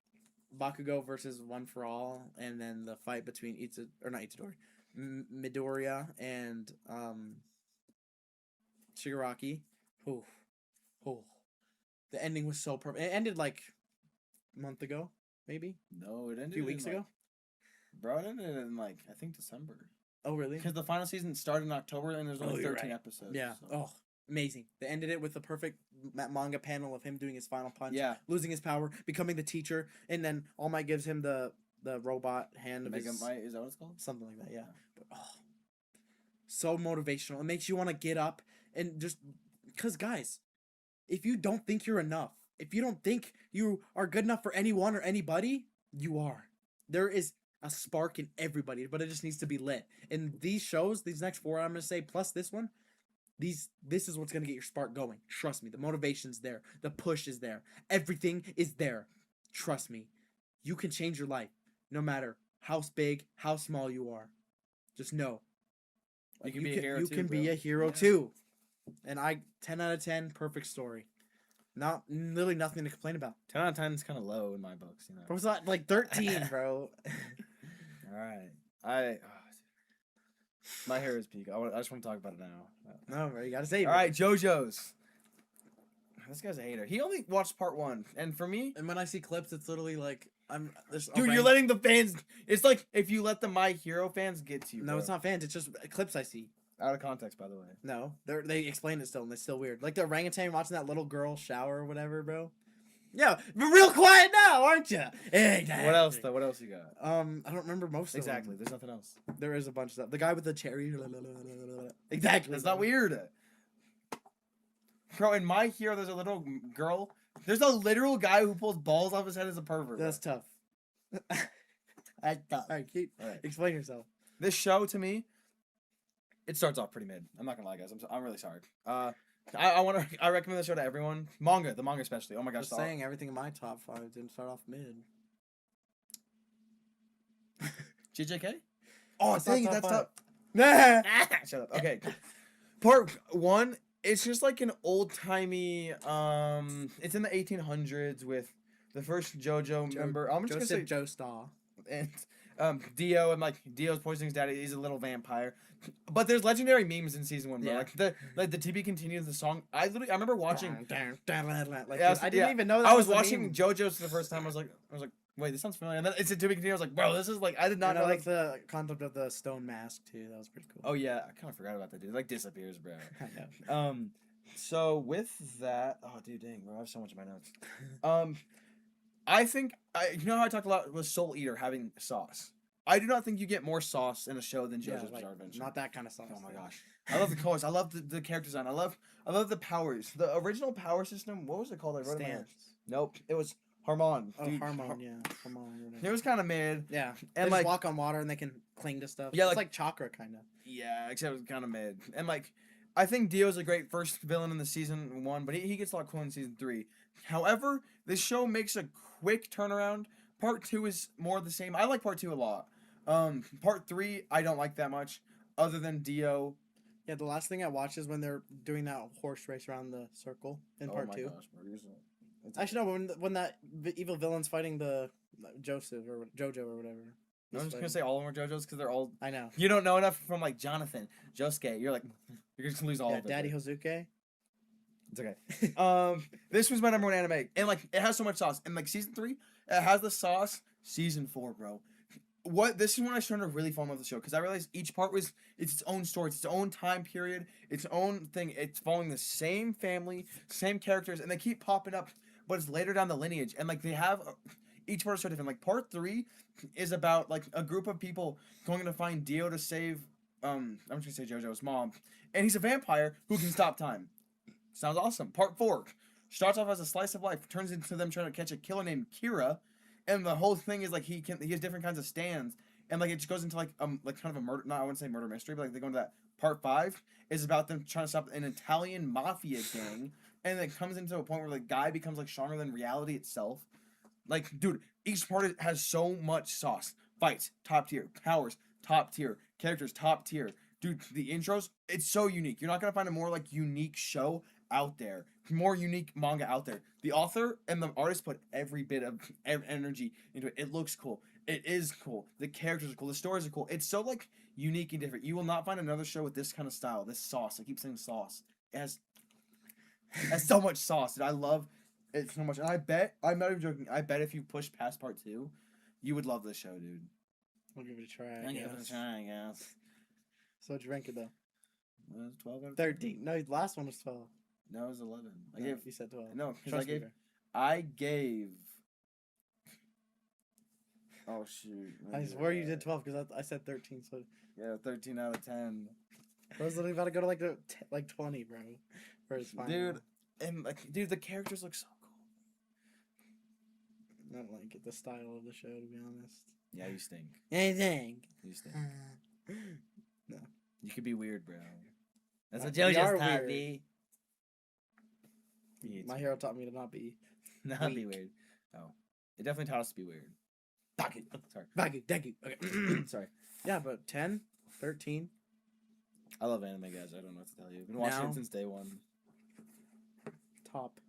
Bakugo versus One for All, and then the fight between Midoriya and Shigaraki. The ending was so perfect. It ended like a month ago, maybe. No, it ended a few weeks ago. Bro, it ended in like I think December. Oh really? Because the final season started in October and there's only 13 episodes. Yeah. So. Oh, amazing! They ended it with the perfect manga panel of him doing his final punch. Yeah. Losing his power, becoming the teacher, and then All Might gives him the robot hand of Mega Might, is that what it's called? Something like that, yeah. But so motivational. It makes you want to get up and just, because guys, if you don't think you're enough, if you don't think you are good enough for anyone or anybody, you are. There is a spark in everybody, but it just needs to be lit. And these shows, these next 4 I'm gonna say, plus this one, this is what's gonna get your spark going. Trust me. The motivation's there. The push is there. Everything is there. Trust me. You can change your life, no matter how big, how small you are. Just know. You can be a hero too. You can be a hero too. And 10 out of 10, perfect story. Not literally nothing to complain about. 10 out of 10 is kind of low in my books, you know. Bro, it's not like 13, bro. All right. My hair is peak. I just want to talk about it now. No, bro, you gotta save it. All right, JoJo's. This guy's a hater. He only watched part 1, and for me, and when I see clips, it's literally like dude, you're letting the fans. It's like if you let the My Hero fans get to you. No, bro. It's not fans. It's just clips I see. Out of context, by the way. No, they explain it still, and it's still weird. Like the orangutan watching that little girl shower or whatever, bro. Yeah, but real quiet now, aren't you? Exactly. What else though? What else you got? I don't remember most of them. Exactly. There's nothing else. There is a bunch of stuff. The guy with the cherry. Exactly. That's not weird. Bro, in My Hero, there's a little girl. There's a literal guy who pulls balls off his head as a pervert. That's tough. That's tough. All right, explain yourself. This show to me, it starts off pretty mid. I'm not gonna lie, guys. I'm really sorry. I recommend this show to everyone. The manga especially. Oh my gosh. Just saying everything in my top 5 didn't start off mid. JJK? Oh, dang it, that's tough. Shut up. Okay. Part 1, it's just like an old timey. It's in the 1800s with the first JoJo member. I'm just gonna say Joestar. And Dio, and like Dio's poisoning his daddy. He's a little vampire. But there's legendary memes in season 1, bro. Yeah. Like the TB continues the song. I remember watching. I didn't even know that. I was watching JoJo's for the first time. I was like, wait, this sounds familiar. And then it's a TB continue. I was like, bro, this is like, I did not know. Like the concept of the stone mask too. That was pretty cool. Oh yeah, I kind of forgot about that dude. It like disappears, bro. I know. So with that, oh dude, dang, bro, I have so much in my notes. I think you know how I talked a lot with Soul Eater having sauce. I do not think you get more sauce in a show than JoJo's Bizarre Adventure. Not that kind of sauce. Oh my gosh. I love the colors. I love the character design. I love the powers. The original power system, what was it called? I wrote it down. Nope. It was Harmon. Oh, Harmon, yeah. Harmon. It was kind of mid. Yeah. And they like just walk on water and they can cling to stuff. Yeah, it's like Chakra, kind of. Yeah, except it was kind of mid. And like, I think Dio's a great first villain in the season 1, but he gets a lot cool in season 3. However, this show makes a quick turnaround. Part 2 is more of the same. I like part 2 a lot. Part 3 I don't like that much, other than Dio. Yeah, the last thing I watched is when they're doing that horse race around the circle in part 2. Gosh, Actually, no, when that evil villain's fighting the Joseph or Jojo or whatever. I'm just gonna say all of them are JoJo's because they're all. I know. You don't know enough from like Jonathan, Josuke. You're like, you're just gonna lose all of it. Daddy Hozuke. It's okay. This was my number 1 anime, and like it has so much sauce. And like season 3, it has the sauce. Season 4, bro. This is when I started to really fall in love with the show because I realized each part it's its own story, it's its own time period, its own thing. It's following the same family, same characters, and they keep popping up, but it's later down the lineage, and like they have each part is so different. Like part 3 is about like a group of people going to find Dio to save I'm just gonna say JoJo's mom, and he's a vampire who can stop time. Sounds awesome. Part 4 starts off as a slice of life, turns into them trying to catch a killer named Kira, and the whole thing is like he has different kinds of stands, and like it just goes into like kind of a murder. No, I wouldn't say murder mystery, but like they go into that. Part 5 is about them trying to stop an Italian mafia gang, and it comes into a point where the guy becomes like stronger than reality itself. Like, dude, each part has so much sauce. Fights, top tier. Powers, top tier. Characters, top tier. Dude, the intros, it's so unique. You're not gonna find a more like unique show out there. More unique manga out there. The author and the artist put every bit of energy into it. It looks cool. It is cool. The characters are cool. The stories are cool. It's so like unique and different. You will not find another show with this kind of style. This sauce. I keep saying sauce. It has so much sauce. And I love it so much. And I bet, I'm not even joking, I bet if you push past part 2, you would love this show, dude. I'll give it a try. I'll give it a try, I guess. So what'd you rank it though? 12 out of 13. No, the last one was 12. No, it was 11. You said 12. No, because I gave. Oh shoot! I swear you did 12 because I said 13. So yeah, 13 out of 10. I was literally about to go to like 20, bro. For his final. Dude, and like, dude, the characters look so cool. I don't like it, the style of the show, to be honest. Yeah, you stink. Anything. You stink. No. You could be weird, bro. That's what JoJo's taught me. My hero taught me to not be. Not be weird. Oh, it definitely taught us to be weird. Sorry. Thank you. Okay. Sorry. Yeah, but 10, 13. I love anime, guys. I don't know what to tell you. I've been watching it since day 1. Top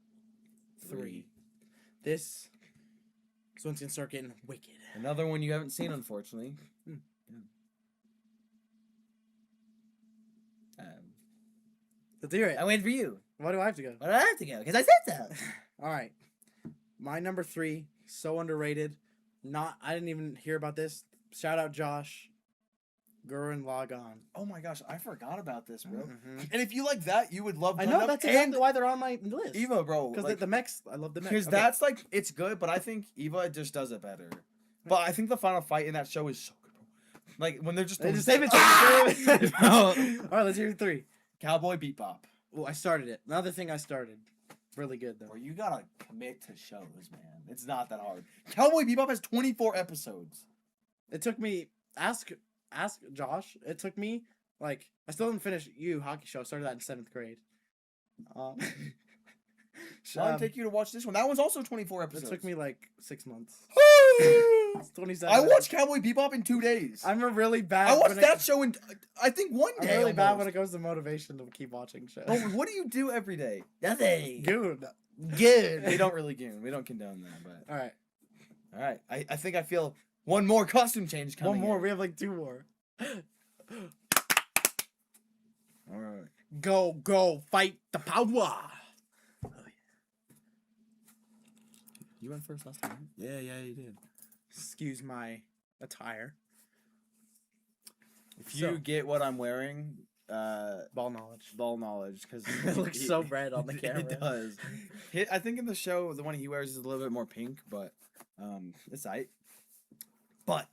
3. This is when it's gonna start getting wicked. Another one you haven't seen, unfortunately. Yeah. Let's hear it. I waited for you. Why do I have to go? Why do I have to go? Because I said so. All right. My number 3, so underrated. I didn't even hear about this. Shout out Josh. Gurren Lagann. Oh my gosh, I forgot about this, bro. Mm-hmm. And if you like that, you would love Gundam. I know, that's exactly why they're on my list. Eva, bro. Because the mechs, I love the mechs. Because that's like, it's good, but I think Eva just does it better. But I think the final fight in that show is so good, bro. Like, when they're just... save it. All right, let's hear 3. Cowboy Bebop. Well, I started it. Another thing I started. Really good, though. Bro, you gotta commit to shows, man. It's not that hard. Cowboy Bebop has 24 episodes. It took me... Ask Josh. It took me, like... I still didn't finish Hockey Show. I started that in 7th grade. Why did it take you to watch this one? That one's also 24 episodes. It took me, like, 6 months. It's 27. I watched Cowboy Bebop in 2 days. I'm a really bad... I watched that show in, I think, 1 day. I'm really bad when it comes to motivation to keep watching shows. Oh, what do you do every day? Nothing. Good. We don't really goon. We don't condone that, but... All right. I think I feel one more costume change coming. One more. We have like 2 more. All right. Go, fight the power. Oh, yeah. You went first last time. Yeah, you did. Excuse my attire. If you get what I'm wearing, ball knowledge, because it looks so red on the camera. It does. I think in the show, the one he wears is a little bit more pink, but it's aight. But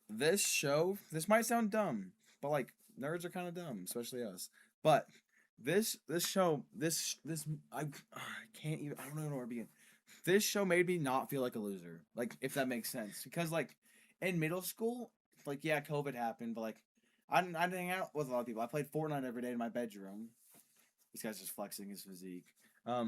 this might sound dumb, but like nerds are kind of dumb, especially us. But this show, I can't even. I don't know where to begin. this show made me not feel like a loser. Like, if that makes sense. Because, like, in middle school, like, yeah, COVID happened, but, like, I didn't hang out with a lot of people. I played Fortnite every day in my bedroom. This guy's just flexing his physique. I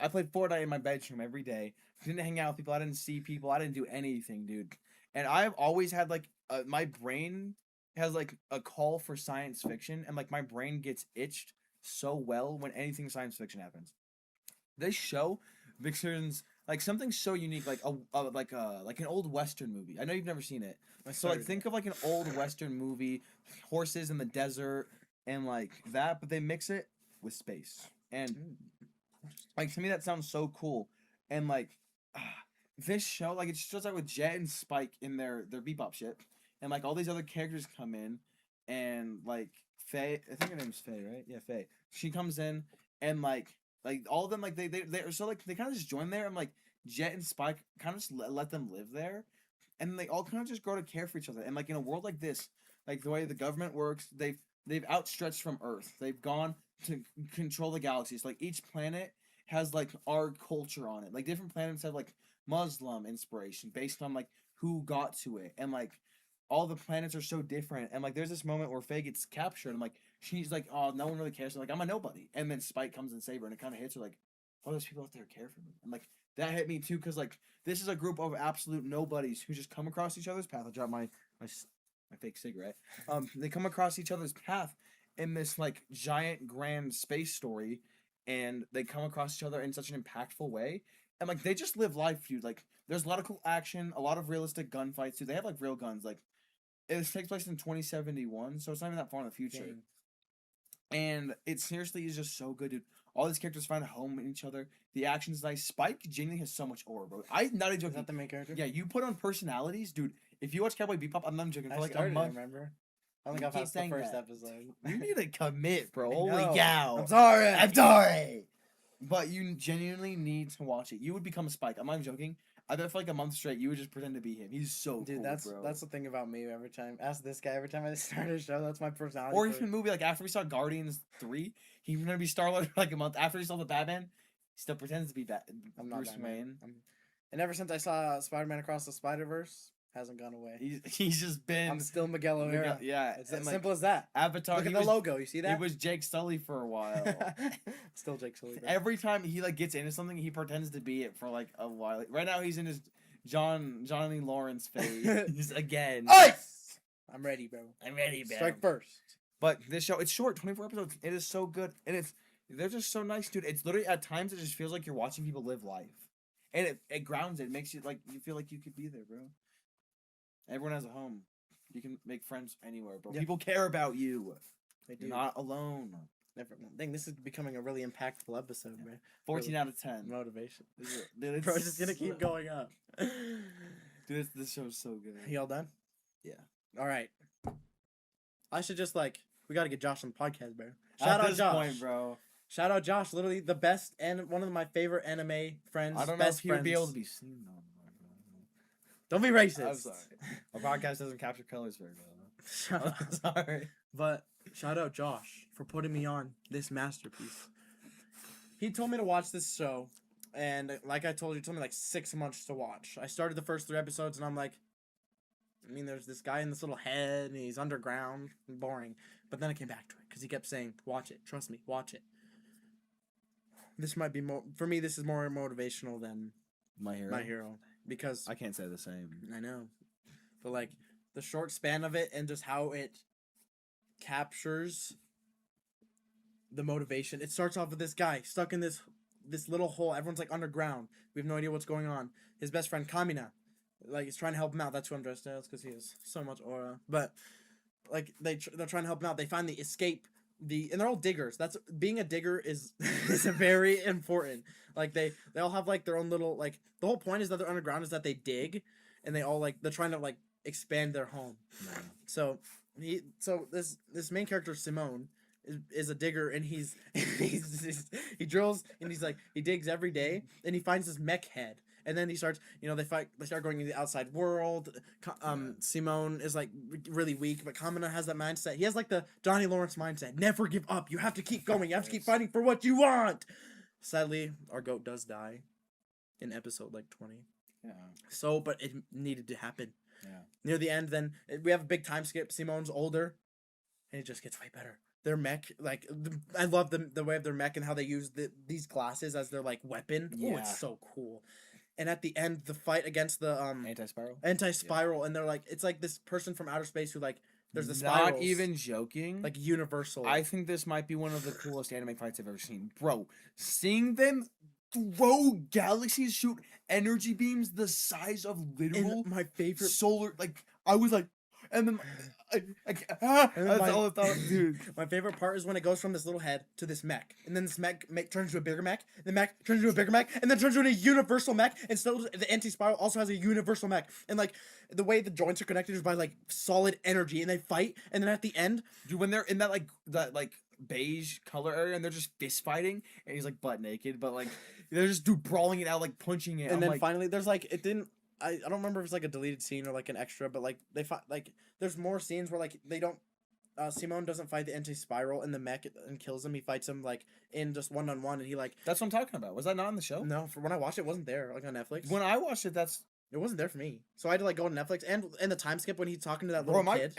played Fortnite in my bedroom every day. Didn't hang out with people. I didn't see people. I didn't do anything, dude. And I've always had, like, my brain has, like, a call for science fiction, and, like, my brain gets itched so well when anything science fiction happens. This show mixes like something so unique, like like an old Western movie. I know you've never seen it, so like think of like an old Western movie, horses in the desert and like that, but they mix it with space. And like to me, that sounds so cool. And like this show, like it starts out with Jet and Spike in their Bebop ship, and like all these other characters come in, and like Faye, I think her name's Faye, right? Yeah, Faye. She comes in and like all of them like they're so like they kind of just join there and like Jet and Spike kind of just let them live there, and they all kind of just grow to care for each other. And like in a world like this, like the way the government works, they've outstretched from Earth. They've gone to control the galaxies. Like each planet has like our culture on it. Like different planets have like Muslim inspiration based on like who got to it, and like all the planets are so different. And like there's this moment where Faye gets captured and like she's like, oh, no one really cares. And, like I'm a nobody. And then Spike comes and saves her, and it kind of hits her like, oh, there's people out there who care for me. And like that hit me too, because like this is a group of absolute nobodies who just come across each other's path. I dropped my fake cigarette. They come across each other's path in this like giant grand space story, and they come across each other in such an impactful way. And like they just live life, dude. Like there's a lot of cool action, a lot of realistic gunfights, dude. They have like real guns. Like it takes place in 2071, so it's not even that far in the future. Dang. And it seriously is just so good, dude. All these characters find a home in each other. The action's nice. Spike genuinely has so much aura, bro. I'm not even joking. Is that the main character? Yeah, you put on personalities, dude. If you watch Cowboy Bebop, I'm not joking. For like a month, remember? I don't think I've watched the first episode. You need to commit, bro. Holy cow. I'm sorry. I'm sorry. But you genuinely need to watch it. You would become a Spike. I'm not even joking. I bet for like a month straight, you would just pretend to be him. He's so cool, bro. That's the thing about me. Every time, ask this guy. Every time I start a show, that's my personality. Or even a movie like after we saw Guardians 3, he's gonna be Star-Lord for like a month. After he saw the Batman, he still pretends to be I'm not Bruce Wayne. And ever since I saw Spider-Man Across the Spider-Verse, hasn't gone away. He's just been. I'm still Miguel O'Hara. Yeah, it's as simple as that. Avatar. Look at the logo. You see that? He was Jake Sully for a while. Still Jake Sully. Bro. Every time he like gets into something, he pretends to be it for like a while. Like, right now, he's in his Johnny Lawrence phase again. Ice! I'm ready, bro. I'm ready, bro. Strike first. But this show, it's short, 24 episodes. It is so good, and they're just so nice, dude. It's literally at times it just feels like you're watching people live life, and it grounds it. It makes you like you feel like you could be there, bro. Everyone has a home. You can make friends anywhere, bro. Yep. People care about you. They do. You're not alone. Never. I think this is becoming a really impactful episode, man. 14 out of 10. Motivation. Dude, bro, it's just gonna keep going up. Dude, this show's so good. Y'all done? Yeah. All right. I should just we gotta get Josh on the podcast, bro. Shout out Josh, point, bro. Shout out Josh, literally the best and one of my favorite anime friends. I don't know if he would be able to be seen on. Don't be racist. I'm sorry. Our podcast doesn't capture colors very well. I'm sorry. But shout out Josh for putting me on this masterpiece. He told me to watch this show, and like I told you, he told me like 6 months to watch. I started the first 3 episodes, and I'm like, there's this guy in this little head, and he's underground, and boring. But then I came back to it, because he kept saying, watch it, trust me, watch it. This might be more, for me, this is more motivational than My Hero. Because I can't say the same. I know. But like the short span of it and just how it captures the motivation. It starts off with this guy stuck in this little hole. Everyone's like underground. We have no idea what's going on. His best friend Kamina, like, he's trying to help him out. That's who I'm dressed as because he has so much aura. But like they're trying to help him out. They find the escape. And they're all diggers. That's being a digger is very important. Like they all have like their own little like the whole point is that they're underground is that they dig and they all like they're trying to like expand their home. So this main character Simone is a digger and he drills and he digs every day and he finds this mech head. And then he starts, they start going into the outside world. Simone is like really weak, but Kamina has that mindset. He has like the Johnny Lawrence mindset. Never give up. You have to keep going. You have to keep fighting for what you want. Sadly, our goat does die. in episode like 20. Yeah. So, but it needed to happen. Yeah. Near the end, then we have a big time skip. Simone's older, and it just gets way better. Their mech, like I love the way of their mech and how they use these glasses as their like weapon. Yeah. Oh, it's so cool. And at the end, the fight against the anti-spiral, and they're like, it's like this person from outer space who like there's the spirals. Not even joking. Like universal. I think this might be one of the coolest anime fights I've ever seen, bro. Seeing them throw galaxies, shoot energy beams the size of literal and my favorite solar. Like I was like, and then. That's all I thought, dude. My favorite part is when it goes from this little head to this mech, and then this mech turns into a bigger mech. The mech turns into a bigger mech, and then turns into a universal mech. And still, the anti-spiral also has a universal mech. And like the way the joints are connected is by like solid energy, and they fight. And then at the end, dude, when they're in that beige color area and they're just fist fighting, and he's like butt naked, but like they're just brawling it out, like punching it. And then finally, there's like it didn't. I don't remember if it's like a deleted scene or like an extra, but like they fight like there's more scenes where like they don't. Simone doesn't fight the anti-spiral in the mech and kills him. He fights him like in just 1-on-1, and he like. That's what I'm talking about. Was that not on the show? No, for when I watched it, wasn't there like on Netflix. When I watched it, it wasn't there for me. So I had to like go to Netflix and the time skip when he's talking to that little kid.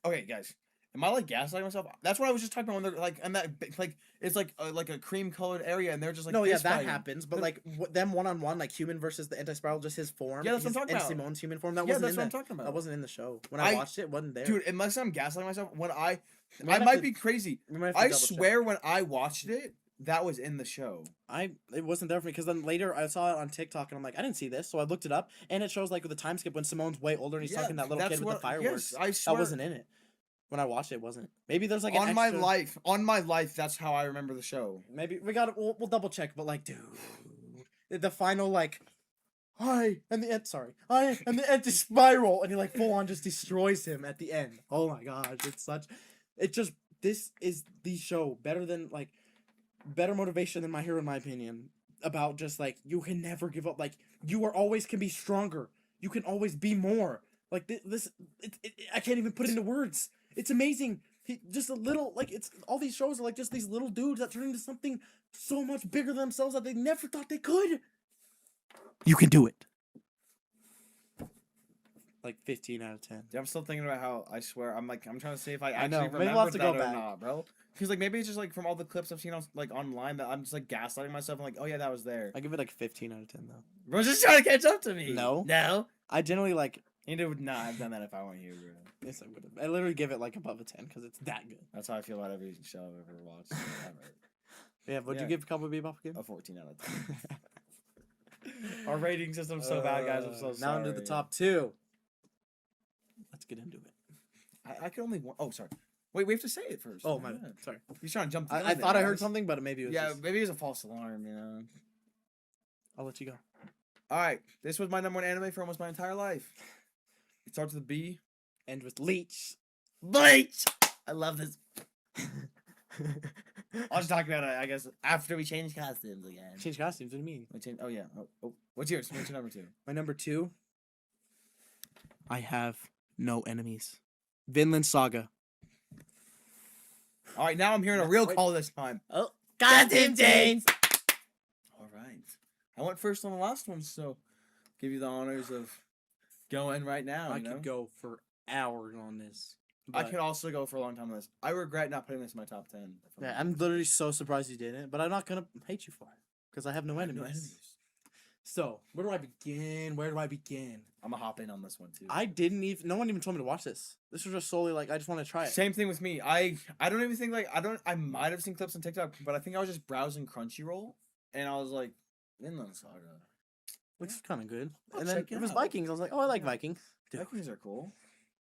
Okay, guys. Am I like gaslighting myself? That's what I was just talking about when they're like, and that like it's like a cream colored area, and they're just like. No, yeah, that happens, but like them 1-on-1, like human versus the anti-spiral, just his form. Yeah, that's what I'm talking about. And Simone's human form. That's what I'm talking about. That wasn't in the show. When I watched it wasn't there. Dude, unless I'm gaslighting myself, I might be crazy. I swear when I watched it, that was in the show. It wasn't there for me because then later I saw it on TikTok and I'm like, I didn't see this, so I looked it up and it shows like with the time skip when Simone's way older and he's talking to that little kid with the fireworks. Yes, I swear. That wasn't in it. When I watched it, wasn't. Maybe there's like on my life. That's how I remember the show. Maybe we'll double check, but like, dude, the final like, I am the anti-spiral, and he like full on just destroys him at the end. Oh my gosh, this is the show better motivation than My Hero in my opinion about just like you can never give up, like you are always can be stronger, you can always be more. Like this, I can't even put it into words. It's amazing. Just a little, like, it's all these shows are like just these little dudes that turn into something so much bigger than themselves that they never thought they could. You can do it. Like 15 out of 10. Yeah, I'm still thinking about how I swear I'm trying to see if I actually remember that or not, bro. Because like maybe it's just like from all the clips I've seen on like online that I'm just like gaslighting myself and like, oh yeah, that was there. I give it like 15 out of 10 though. Bro's just trying to catch up to me. No. I generally like. You would not have done that if I weren't here, bro. Yes, I would have. I literally give it like above a 10 because it's that good. That's how I feel about every show I've ever watched. Yeah, what'd you give Cowboy Bebop again? A 14 out of 10. Our rating system's so bad, guys. I'm so sorry. Now into the top 2. Let's get into it. I can only one. Oh, sorry. Wait, we have to say it first. Oh, my bad. Sorry. He's trying to jump. I thought I heard something, but maybe it was. Yeah, maybe it was a false alarm. You know. I'll let you go. All right, this was my number 1 anime for almost my entire life. It starts with a B. Ends with Bleach. Bleach! I love this. I'll just talk about it, I guess, after we change costumes again. Change costumes? What do you mean? Oh, yeah. Oh. What's yours? What's your number 2? My number 2, I have no enemies. Vinland Saga. All right, now I'm hearing a real call this time. Oh, goddamn James! All right. I went first on the last one, so give you the honors of going right now. I could go for hours on this. I could also go for a long time on this. I regret not putting this in my top 10. Yeah, I'm literally so surprised you didn't, but I'm not gonna hate you for it because I have no enemies. So where do I begin? I'm gonna hop in on this one too. No one even told me to watch this. This was just solely like I just want to try it. Same thing with me. I don't even think I might have seen clips on TikTok, but I think I was just browsing Crunchyroll and I was like, Vinland Saga. Looks kind of good. And then it was Vikings. I was like, oh, I like Vikings. Vikings are cool.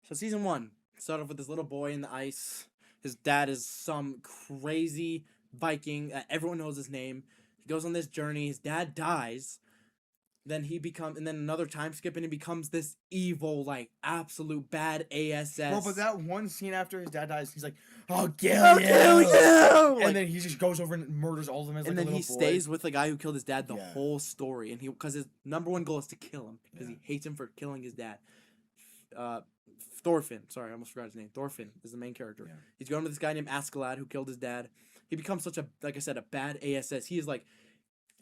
So season 1 started off with this little boy in the ice. His dad is some crazy Viking. Everyone knows his name. He goes on this journey. His dad dies. Then and then another time skip, and he becomes this evil, like, absolute bad ASS. Well, but that one scene after his dad dies, he's like, I'll kill you! And like, then he just goes over and murders all of them as and like a then little boy. Stays with the guy who killed his dad the whole story. And because his number 1 goal is to kill him. Because he hates him for killing his dad. Thorfinn. Sorry, I almost forgot his name. Thorfinn is the main character. Yeah. He's going with this guy named Askeladd who killed his dad. He becomes such a, like I said, a bad ASS. He is like,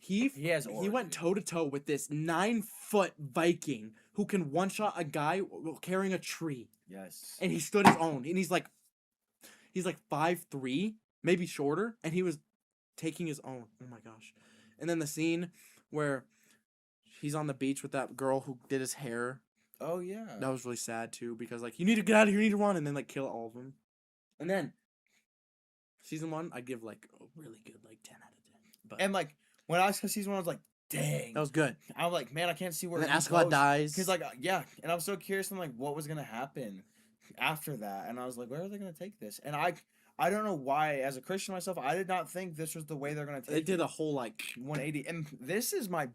He went toe to toe with this 9-foot Viking who can one shot a guy carrying a tree. Yes. And he stood his own. And he's like 5'3", maybe shorter, and he was taking his own. Oh my gosh. And then the scene where he's on the beach with that girl who did his hair. Oh yeah. That was really sad too, because like, you need to get out of here, you need to run, and then like kill all of them. And then season 1, I'd give like a really good like 10 out of 10. But and like when I saw season 1, I was like, dang, that was good. I'm like, man, I can't see where. And then Askeladd dies. Because like yeah, and I was so curious on like what was gonna happen after that, and I was like, where are they gonna take this? And I don't know why, as a Christian myself, I did not think this was the way they're gonna take. They did a whole like 180, and this is my.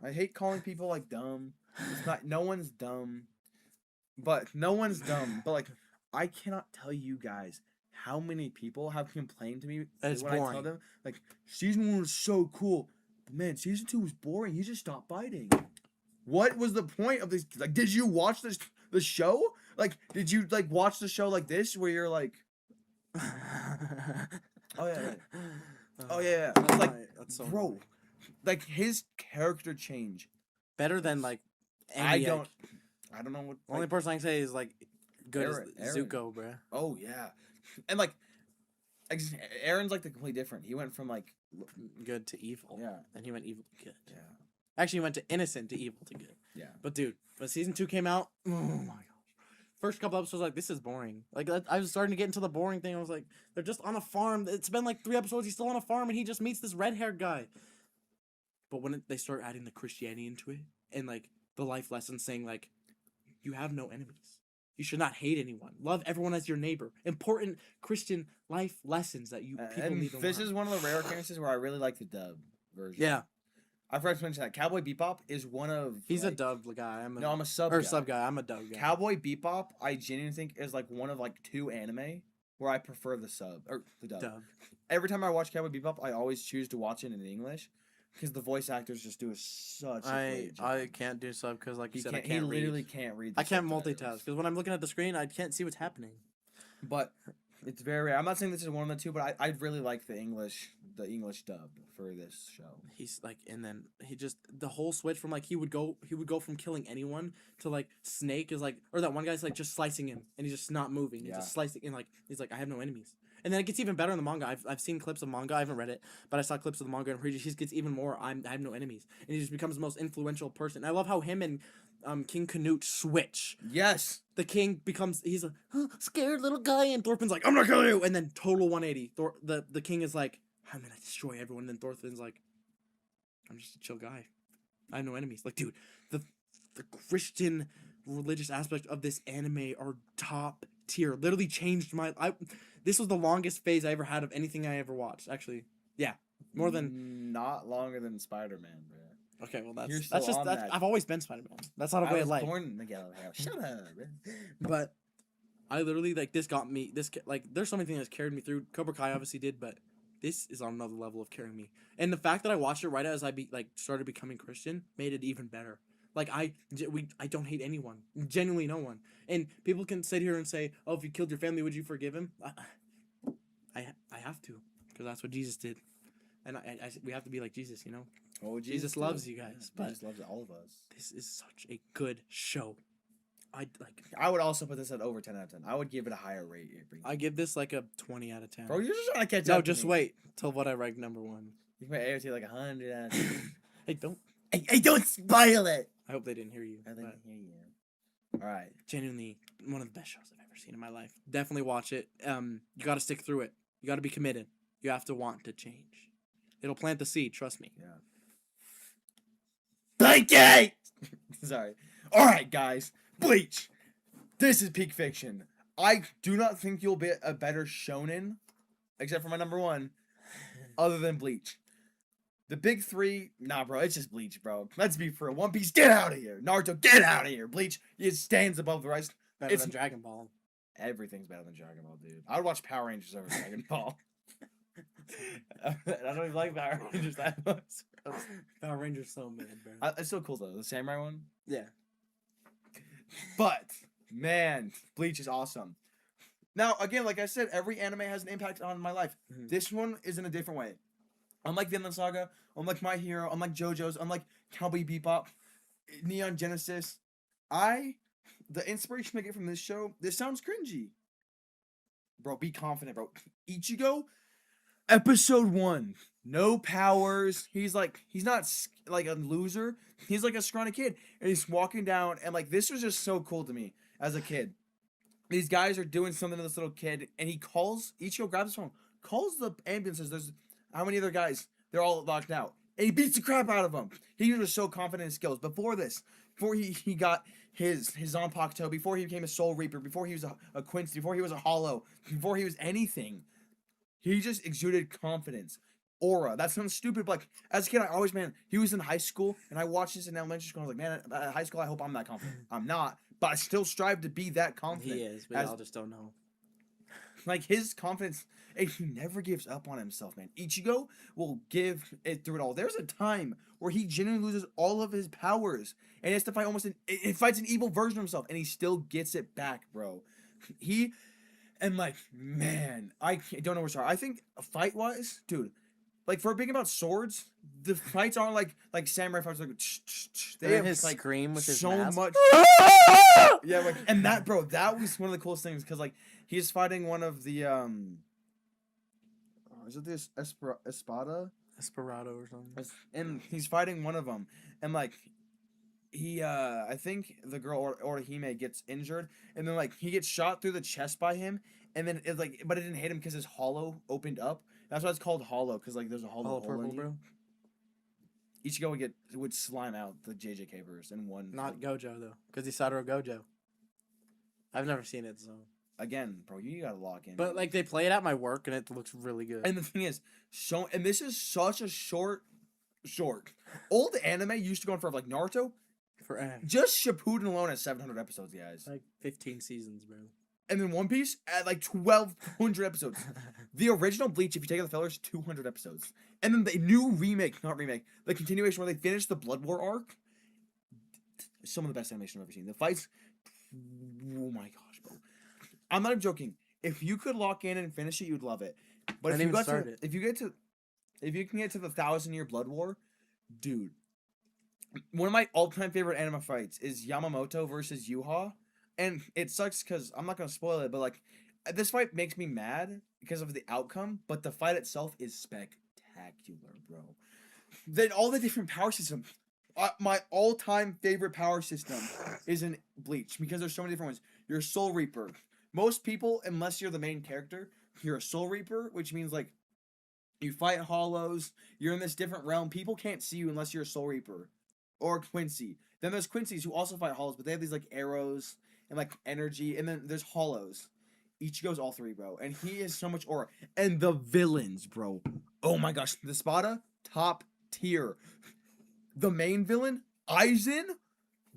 I hate calling people like dumb. It's not. No one's dumb, but no one's dumb. But like, I cannot tell you guys how many people have complained to me when boring. I tell them like season 1 was so cool, but man, season 2 was boring. He just stopped fighting. What was the point of this? Like, did you watch the show? Like, did you like watch the show like this where you're like, oh yeah, oh yeah, that's like, that's so bro, like his character change better than like. I don't know what. The only person I can say is like good Eren. as Zuko, bruh. Oh yeah, and like Aaron's like the completely different. He went from like good to evil. Yeah, and he went evil to good. Yeah, actually, he went to innocent to evil to good. Yeah, but dude, when season 2 came out, oh my gosh, first couple episodes like this is boring. Like I was starting to get into the boring thing. I was like, they're just on a farm. It's been like 3 episodes. He's still on a farm, and he just meets this red-haired guy. But when they start adding the Christianity into it, and like the life lessons saying like, you have no enemies. You should not hate anyone. Love everyone as your neighbor. Important Christian life lessons that people need to learn. This is one of the rare occurrences where I really like the dub version. Yeah. I forgot to mention that Cowboy Bebop is one of. He's like, a dub guy. I'm a sub. Sub guy. I'm a dub guy. Cowboy Bebop, I genuinely think is like one of like 2 anime where I prefer the sub or the dub. Every time I watch Cowboy Bebop, I always choose to watch it in English. Because the voice actors just do such a great job. I can't do sub because, like you said, I can't read. He literally can't read. I can't multitask because when I'm looking at the screen, I can't see what's happening. But it's very rare. I'm not saying this is one of the 2, but I really like the English dub for this show. He's like, and then he just the whole switch from like he would go from killing anyone to like Snake is like, or that one guy's like just slicing him and he's just not moving. He's just slicing and like he's like, I have no enemies. And then it gets even better in the manga. I've seen clips of manga. I haven't read it, but I saw clips of the manga, and he just gets even more. I have no enemies, and he just becomes the most influential person. I love how him and King Canute switch. Yes, the king he's a scared little guy, and Thorfinn's like, I'm not killing you, and then total 180. The king is like, I'm gonna destroy everyone. And then Thorfinn's like, I'm just a chill guy. I have no enemies. Like, dude, the Christian religious aspect of this anime are top tier. Literally changed this was the longest phase I ever had of anything I ever watched. Actually, yeah, more than not longer than Spider-Man, bro. Okay, well that's just I've always been Spider-Man. That's not a way of life. Born in the ghetto house. Shut up, bro. But I literally like this got me. This like there's so many things that's carried me through. Cobra Kai obviously did, but this is on another level of carrying me. And the fact that I watched it right as I started becoming Christian made it even better. Like I don't hate anyone, genuinely no one. And people can sit here and say, "Oh, if you killed your family, would you forgive him?" I have to, because that's what Jesus did, and we have to be like Jesus, you know. Oh, Jesus loves you guys, but Jesus loves all of us. This is such a good show. I would also put this at over 10 out of 10. I would give it a higher rate. I give this like a 20 out of 10. Bro, you're just trying to catch up. No, just wait till what I rank number 1. You can put AOT like 100 out of 10. Hey, don't. Hey, don't spoil it. I hope they didn't hear you. I didn't hear you. All right. Genuinely, one of the best shows I've ever seen in my life. Definitely watch it. You got to stick through it. You got to be committed. You have to want to change. It'll plant the seed. Trust me. Yeah. Blanket. Sorry. All right, guys. Bleach. This is peak fiction. I do not think you'll be a better shonen, except for my number 1, other than Bleach. The big 3, nah, bro, it's just Bleach, bro. Let's be for One Piece, get out of here. Naruto, get out of here. Bleach, it stands above the rest. Better than Dragon Ball. Everything's better than Dragon Ball, dude. I would watch Power Rangers over Dragon Ball. I don't even like Power Rangers that much. Power Rangers so mad, bro. It's still cool though. The samurai one. Yeah. But man, Bleach is awesome. Now again, like I said, every anime has an impact on my life. Mm-hmm. This one is in a different way. Unlike Vinland Saga, unlike My Hero, unlike JoJo's, unlike Cowboy Bebop, Neon Genesis. The inspiration I get from this show, this sounds cringy. Bro, be confident, bro. Ichigo, episode 1, no powers. He's not like a loser. He's like a scrawny kid, and he's walking down, and like this was just so cool to me as a kid. These guys are doing something to this little kid, and Ichigo grabs his phone, calls the ambulance, says, there's how many other guys? They're all locked out. And he beats the crap out of them. He was so confident in his skills. Before he got his Zanpakuto, before he became a Soul Reaper, before he was a Quincy, before he was a Hollow, before he was anything, he just exuded confidence. Aura. That sounds stupid, but like, as a kid, he was in high school, and I watched this in elementary school, and I was like, man, at high school, I hope I'm that confident. I'm not, but I still strive to be that confident. He is, we all just don't know. Like, his confidence, and he never gives up on himself, man. Ichigo will give it through it all. There's a time where he genuinely loses all of his powers, and he has to fight it fights an evil version of himself, and he still gets it back, bro. And like, man, I don't know where to start. I think fight-wise, dude, like, for being about swords, the fights aren't like samurai fights. Like, they have his like scream with his so mask. Much. Yeah, like, and that, bro, that was one of the coolest things, because like he's fighting one of the is it this Espada? Esperado or something. And he's fighting one of them, and like I think the girl Orihime gets injured, and then like he gets shot through the chest by him, and then it's like, but it didn't hit him because his hollow opened up. That's why it's called hollow, because like there's a hollow purple, in you. bro. Ichigo would slime out the JJK verse in one. Not Gojo though, because he's Satoru Gojo. I've never seen it, so. Again, bro, you gotta lock in. But like they play it at my work, and it looks really good. And the thing is, and this is such a short. Old anime used to go on forever, like Naruto. Forever. Just Shippuden alone has 700 episodes, guys. Like 15 seasons, bro. And then One Piece at like 1,200 episodes. The original Bleach, if you take out the fillers, 200 episodes. And then the new the continuation where they finish the Blood War arc. Some of the best animation I've ever seen. The fights, oh my gosh, bro. I'm not even joking. If you could lock in and finish it, you'd love it. But if you can get to the 1,000-year Blood War, dude. One of my all-time favorite anime fights is Yamamoto versus Yuha. And it sucks because I'm not going to spoil it, but like, this fight makes me mad because of the outcome, but the fight itself is spectacular, bro. Then all the different power systems. My all-time favorite power system is in Bleach, because there's so many different ones. You're a Soul Reaper. Most people, unless you're the main character, you're a Soul Reaper, which means like you fight hollows, you're in this different realm. People can't see you unless you're a Soul Reaper. Or Quincy. Then there's Quincy's who also fight hollows, but they have these like arrows and like energy. And then there's hollows. Ichigo's all three, bro. And he has so much aura. And the villains, bro. Oh my gosh. The Spada, top tier. The main villain, Aizen.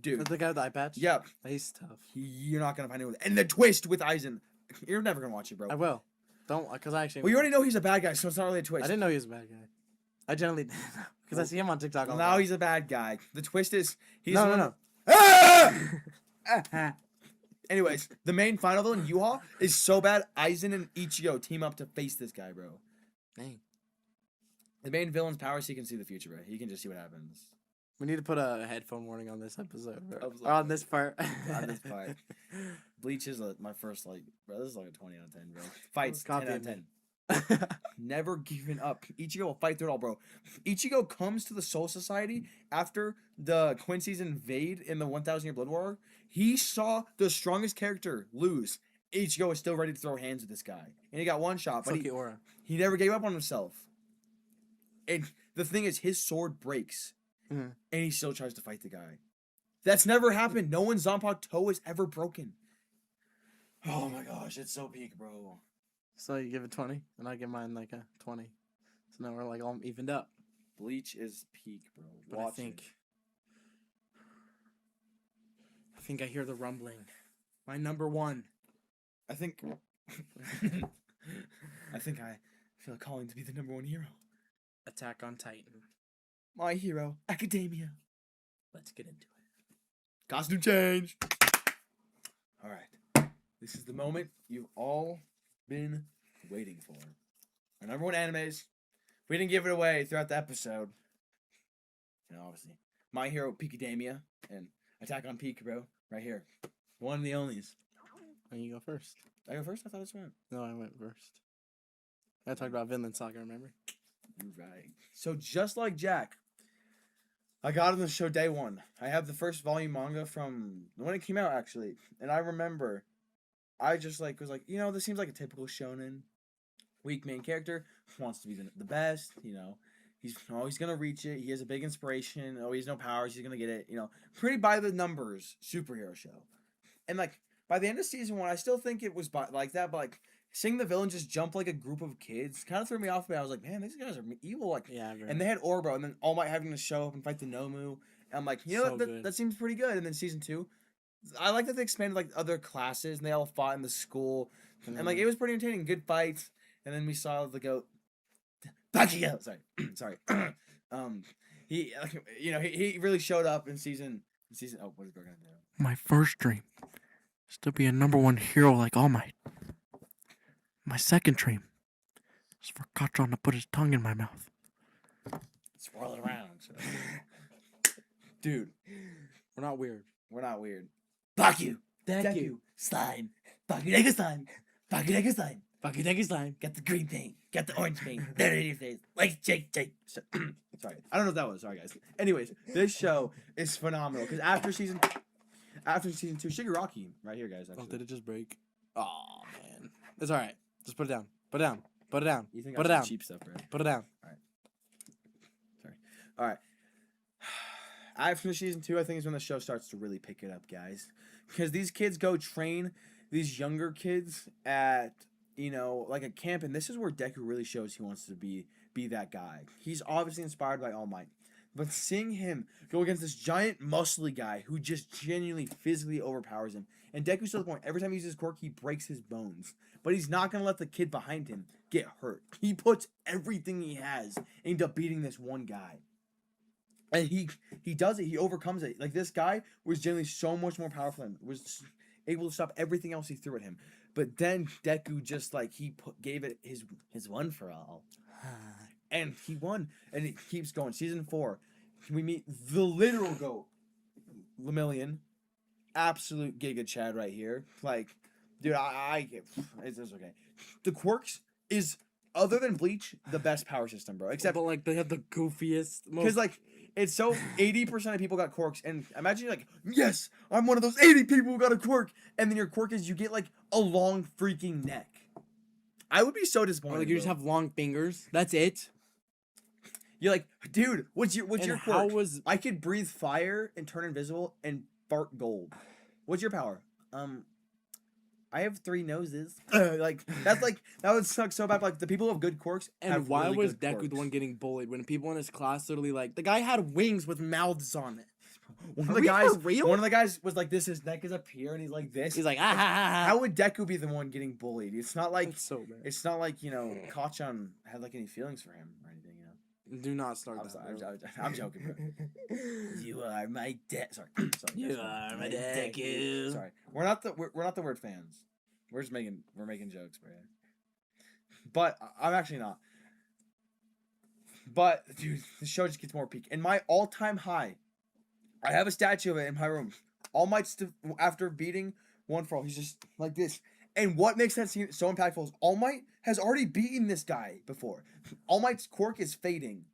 Dude. The guy with the eye patch? Yep. He's tough. You're not going to find anyone. And the twist with Aizen. You're never going to watch it, bro. I will. Don't, because I actually. Well, you already know he's a bad guy, so it's not really a twist. I didn't know he was a bad guy. I generally didn't know. Because I see him on TikTok all the time. Now he's a bad guy. The twist is he's No. Anyways, the main final villain, Yuha, is so bad. Aizen and Ichigo team up to face this guy, bro. Dang. The main villain's power is he can see the future, bro. He can just see what happens. We need to put a headphone warning on this episode, bro. Or on this part. On this part. Bleach is my first, like, bro, this is like a 20 out of 10, bro. Fights, 10 out of 10. Never giving up. Ichigo will fight through it all, bro. Ichigo comes to the Soul Society after the Quincy's invade in the 1,000-year Blood War. He saw the strongest character lose. Ichigo was still ready to throw hands with this guy. And he got one shot, but he never gave up on himself. And the thing is, his sword breaks. And he still tries to fight the guy. That's never happened. No one's Zanpakuto is ever broken. Oh my gosh, it's so peak, bro. So you give it 20, and I give mine like a 20. So now we're like all evened up. Bleach is peak, bro. But I think I hear the rumbling. My number one. I think I feel a calling to be the number one hero. Attack on Titan. My Hero Academia. Let's get into it. Costume change. All right. This is the moment you've all been waiting for. Our number one animes. We didn't give it away throughout the episode, obviously My Hero Peakademia and Attack on Peak, bro, right here, one of the onlys. And you go first. I go first. I thought it went. No, I went first. I talked about Vinland Saga. Remember? You're right. So just like Jack, I got on the show day one. I have the first volume manga from when it came out, actually, and I remember, I just was like, this seems like a typical shonen, weak main character, wants to be the best, he's always gonna reach it. He has a big inspiration. Oh, he has no powers. He's gonna get it. Pretty by the numbers superhero show, and by the end of season 1, I still think it was like that, but seeing the villain just jump like a group of kids kind of threw me off. But I was like, man, these guys are evil. Yeah, and they had Orbo, and then All Might having to show up and fight the Nomu. And I'm like, that seems pretty good. And then season 2, I like that they expanded other classes and they all fought in the school, and it was pretty entertaining. Good fights. And then we saw the goat, Bakugo. Sorry. He really showed up in season. Oh, what is Gorgon gonna do? My first dream is to be a #1 hero like All Might. My second dream is for Katron to put his tongue in my mouth. Swirl it around. Dude. We're not weird. Baku. Deku. Slime. Baku slime. Baku slime. Baku slime. Got the green paint. Got the orange paint. There in your face. Like Jake. Sorry. I don't know what that was. Sorry, guys. Anyways, this show is phenomenal. Because after season 2, Shigaraki. Right here, guys. Actually. Oh, did it just break? Oh, man. It's alright. Just put it down. Put it down. You think put it down. Cheap stuff, right? Put it down. Alright. Sorry. Alright. After season 2, I think is when the show starts to really pick it up, guys. Because these kids go train these younger kids at, a camp. And this is where Deku really shows he wants to be that guy. He's obviously inspired by All Might. But seeing him go against this giant muscly guy who just genuinely physically overpowers him. And Deku's to the point, every time he uses his quirk, he breaks his bones. But he's not going to let the kid behind him get hurt. He puts everything he has into beating this one guy. And he does it. He overcomes it. This guy was generally so much more powerful than him. Was able to stop everything else he threw at him. But then Deku just gave it his one for all. And he won. And it keeps going. Season 4, we meet the literal GOAT, Lemillion. Absolute Giga Chad right here. Dude, it's okay. The quirks is, other than Bleach, the best power system, bro. Except, but they have the goofiest. Because it's so 80% of people got quirks, and imagine you're yes, I'm one of those 80 people who got a quirk, and then your quirk is you get a long freaking neck. I would be so disappointed. You just have long fingers. That's it. You're dude, what's your quirk? How was I could breathe fire and turn invisible and fart gold. What's your power? I have 3 noses. That would suck so bad. The people who have good quirks. And why was Deku the one getting bullied when people in his class literally the guy had wings with mouths on it? One of the guys was this. His neck is up here, and he's like this. He's like, ah, ha, ha, ha. How would Deku be the one getting bullied? It's not That's so bad. It's not Kacchan had any feelings for him or anything. Do not start that. I'm joking, bro. You are my sorry. You are my Deku. Sorry, we're not the word fans. We're making jokes, bro. But I'm actually not. But dude, the show just gets more peak. And my all-time high, I have a statue of it in my room. All Might after beating One For All, he's just like this. And what makes that scene so impactful is All Might has already beaten this guy before. All Might's quirk is fading.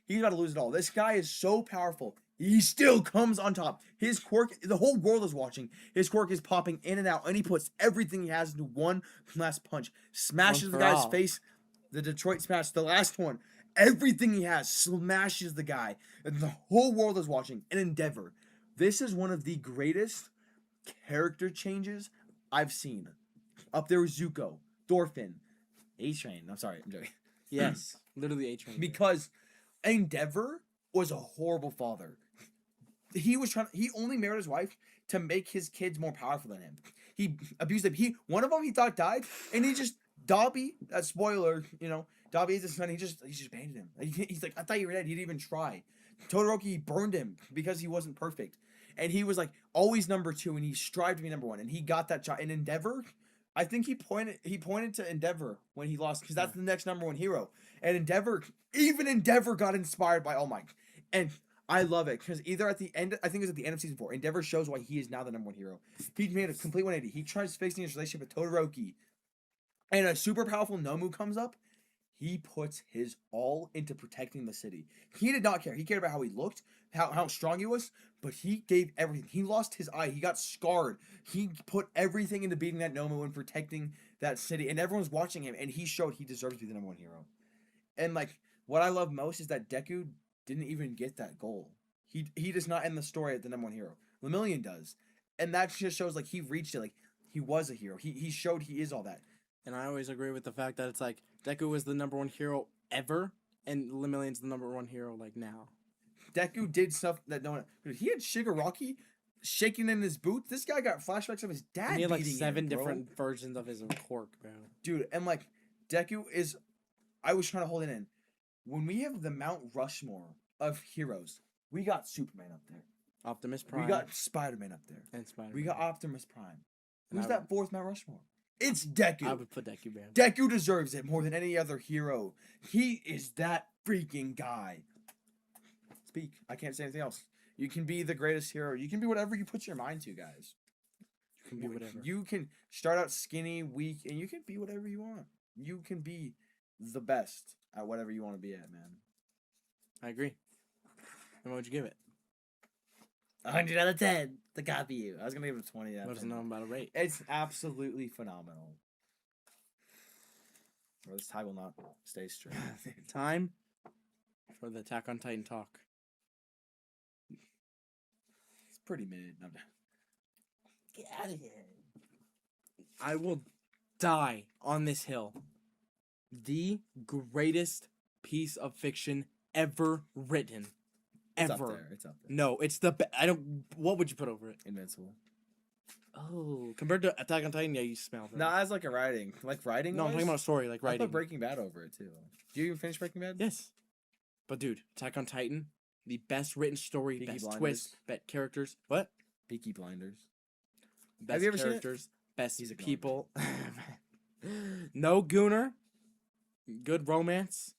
He's about to lose it all. This guy is so powerful. He still comes on top. His quirk, the whole world is watching. His quirk is popping in and out, and he puts everything he has into one last punch. Smashes the guy's face. The Detroit Smash, the last one. Everything he has smashes the guy. And the whole world is watching. And Endeavor. This is one of the greatest character changes I've seen. Up there with Zuko, Thorfinn, A-Train. I'm sorry, I'm joking. Yes, literally A-Train. Because Endeavor was a horrible father. He only married his wife to make his kids more powerful than him. He abused them. One of them he thought died, and he just Dobby. That spoiler, Dobby is his son. He just abandoned him. He's like, I thought you were dead. He didn't even try. Todoroki burned him because he wasn't perfect, and he was always number 2, and he strived to be number 1, and he got that shot. And Endeavor, I think he pointed to Endeavor when he lost, because that's the next number 1 hero. And even Endeavor got inspired by All Might. And I love it because either at the end, I think it was at the end of season 4, Endeavor shows why he is now the #1 hero. He made a complete 180. He tries fixing his relationship with Todoroki, and a super powerful Nomu comes up. He puts his all into protecting the city. He did not care. He cared about how he looked, how strong he was, but he gave everything. He lost his eye. He got scarred. He put everything into beating that Nomu and protecting that city. And everyone's watching him, and he showed he deserves to be the #1 hero. And, like, what I love most is that Deku didn't even get that goal. He does not end the story at the #1 hero. Lemillion does. And that just shows, like, he reached it. Like, he was a hero. He showed he is all that. And I always agree with the fact that it's like Deku was the #1 hero ever, and Lemillion's the #1 hero like now. Deku did stuff that no one. Dude, he had Shigaraki shaking in his boots. This guy got flashbacks of his dad. And he had like 7 different versions of his quirk, bro. Dude, and like Deku is. I was trying to hold it in. When we have the Mount Rushmore of heroes, we got Superman up there. Optimus Prime. We got Spider-Man up there. And Spider-Man. We got Optimus Prime. Who's that 4th Mount Rushmore? It's Deku. I would put Deku, man. Deku deserves it more than any other hero. He is that freaking guy. Speak. I can't say anything else. You can be the greatest hero. You can be whatever you put your mind to, guys. You can be whatever. You can start out skinny, weak, and you can be whatever you want. You can be the best at whatever you want to be at, man. I agree. And what would you give it? 100 out of 10. The copy you. I was gonna give it a 20 out of 10. What does it know about a rate? It's absolutely phenomenal. Or this tie will not stay straight. Time for the Attack on Titan talk. It's pretty mid. No, get out of here. I will die on this hill. The greatest piece of fiction ever written. It's ever. Up there. It's up there. No, it's the I don't. What would you put over it? Invincible. Oh, compared to Attack on Titan, yeah, you smell it. No, as like a writing, writing. No, I'm talking about a story, like I writing. put Breaking Bad over it too. Do you even finish Breaking Bad? Yes, but dude, Attack on Titan, the best written story, Peaky best Blinders. twist, best characters. What? Peaky Blinders. Best Have you ever seen it? characters, best He's a con. people. No Gooner. Good romance.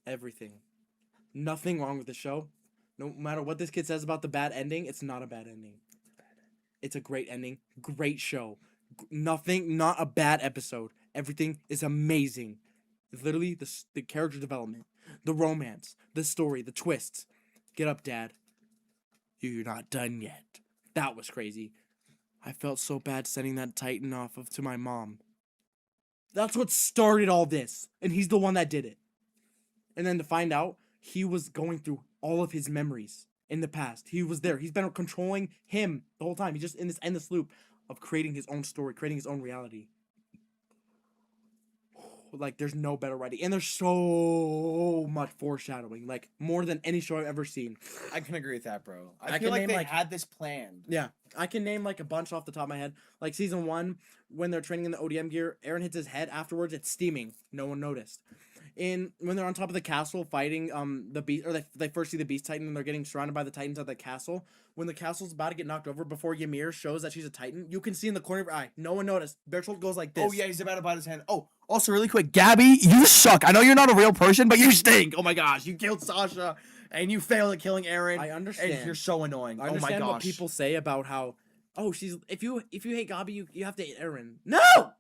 Everything. Nothing wrong with the show. No matter what this kid says about the bad ending, it's not a bad ending. It's a great ending. Great show. Nothing, not a bad episode. Everything is amazing. It's literally the character development, the romance, the story, the twists. Get up, Dad. You're not done yet. That was crazy. I felt so bad sending that Titan off to my mom. That's what started all this. And he's the one that did it. And then to find out, he was going through all of his memories in the past. He was there. He's been controlling him the whole time. He's just in this endless loop of creating his own story, creating his own reality. Like, there's no better writing. And there's so much foreshadowing. Like, more than any show I've ever seen. I can agree with that, bro. I can feel like name, they like- had this planned. Yeah. I can name, like, a bunch off the top of my head. Like, season 1, when they're training in the ODM gear, Eren hits his head. Afterwards, it's steaming. No one noticed. When they're on top of the castle fighting the beast, or they first see the Beast Titan and they're getting surrounded by the Titans at the castle. When the castle's about to get knocked over before Ymir shows that she's a Titan, you can see in the corner of her eye. No one noticed. Bertolt goes like this. Oh yeah, he's about to bite his hand. Oh, also really quick, Gabby, you suck. I know you're not a real person, but you stink. Oh my gosh, you killed Sasha, and you failed at killing Eren. I understand. And you're so annoying. I Oh my understand gosh. what people say about how, oh, she's if you hate Gabi, you have to hate Eren. No,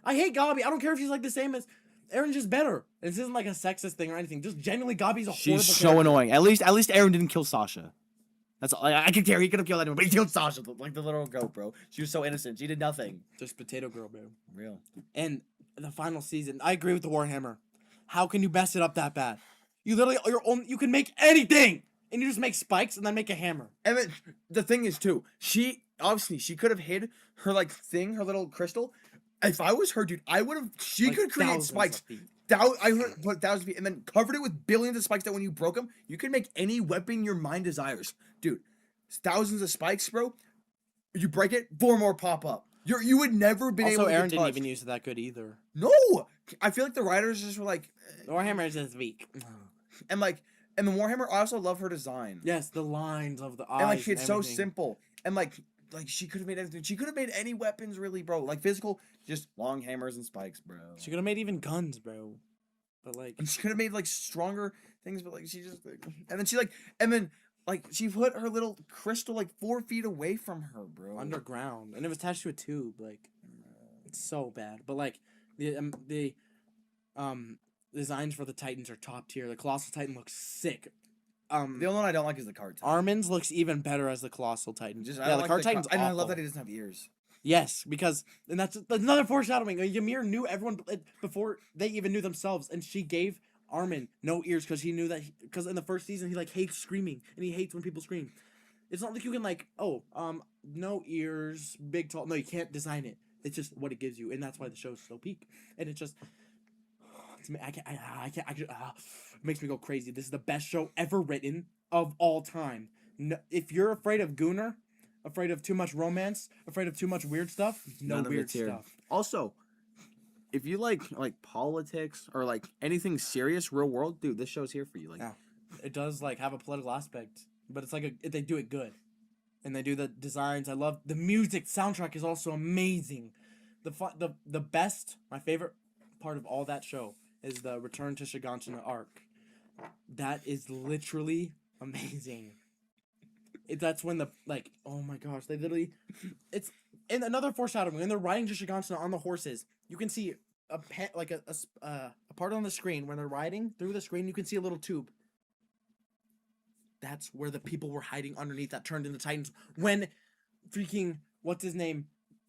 I hate Gabi. I don't care if she's like the same as Eren's just better. This isn't like a sexist thing or anything. Just genuinely, Gabi's a horrible She's so character. annoying. At least Eren didn't kill Sasha. That's all. I could care. He could have killed anyone, but he killed Sasha, like the little goat, bro. She was so innocent. She did nothing. Just potato girl, bro. Real. And the final season, I agree with the Warhammer. How can you mess it up that bad? You literally, you can make anything, and you just make spikes and then make a hammer. And then the thing is too, she could have hid her her little crystal. If I was her, dude, I would have. She Like could create thousands spikes. of feet. I would put thousands of feet and then covered it with billions of spikes. That when you broke them, you could make any weapon your mind desires, dude. Thousands of spikes, bro. You break it, 4 more pop up. You would never been Also, able to Eren get didn't touched. even use it that good either. No, I feel like the writers just were like, The Warhammer is just weak. and the Warhammer. I also love her design. Yes, the lines of the eyes. And like it's so everything. simple. And like she could have made anything. She could have made any weapons really, bro. Like physical, just long hammers and spikes, bro. She could have made even guns, bro. But like, and she could have made like stronger things, but like she just like, and then she put her little crystal like 4 feet away from her, bro. Underground, and it was attached to a tube. Like, it's so bad. But like, the designs for the Titans are top tier. The Colossal Titan looks sick. The only one I don't like is the Card Titan. Armin's looks even better as the Colossal Titan. The Card Titan's awful. And I love that he doesn't have ears. Yes, because and that's another foreshadowing. Ymir knew everyone before they even knew themselves, and she gave Armin no ears because he knew that because in the first season he like hates screaming and he hates when people scream. It's not like you can like no ears, big tall. No, you can't design it. It's just what it gives you, and that's why the show's so peak. And it just it makes me go crazy. This is the best show ever written of all time. No, if you're afraid of Gunnar, afraid of too much romance, afraid of too much weird stuff, no weird stuff. Also, if you like politics or like anything serious, real world, dude, this show's here for you. Like, yeah, it does like have a political aspect, but it's like they do it good, and they do the designs. I love the music. Soundtrack is also amazing. The best, my favorite part of all that show is the Return to Shiganshina arc. That is literally amazing. That's when oh my gosh, they literally, it's in another foreshadowing when they're riding to Shiganshina on the horses. You can see a part on the screen when they're riding through the screen. You can see a little tube. That's where the people were hiding underneath that turned into Titans when freaking what's his name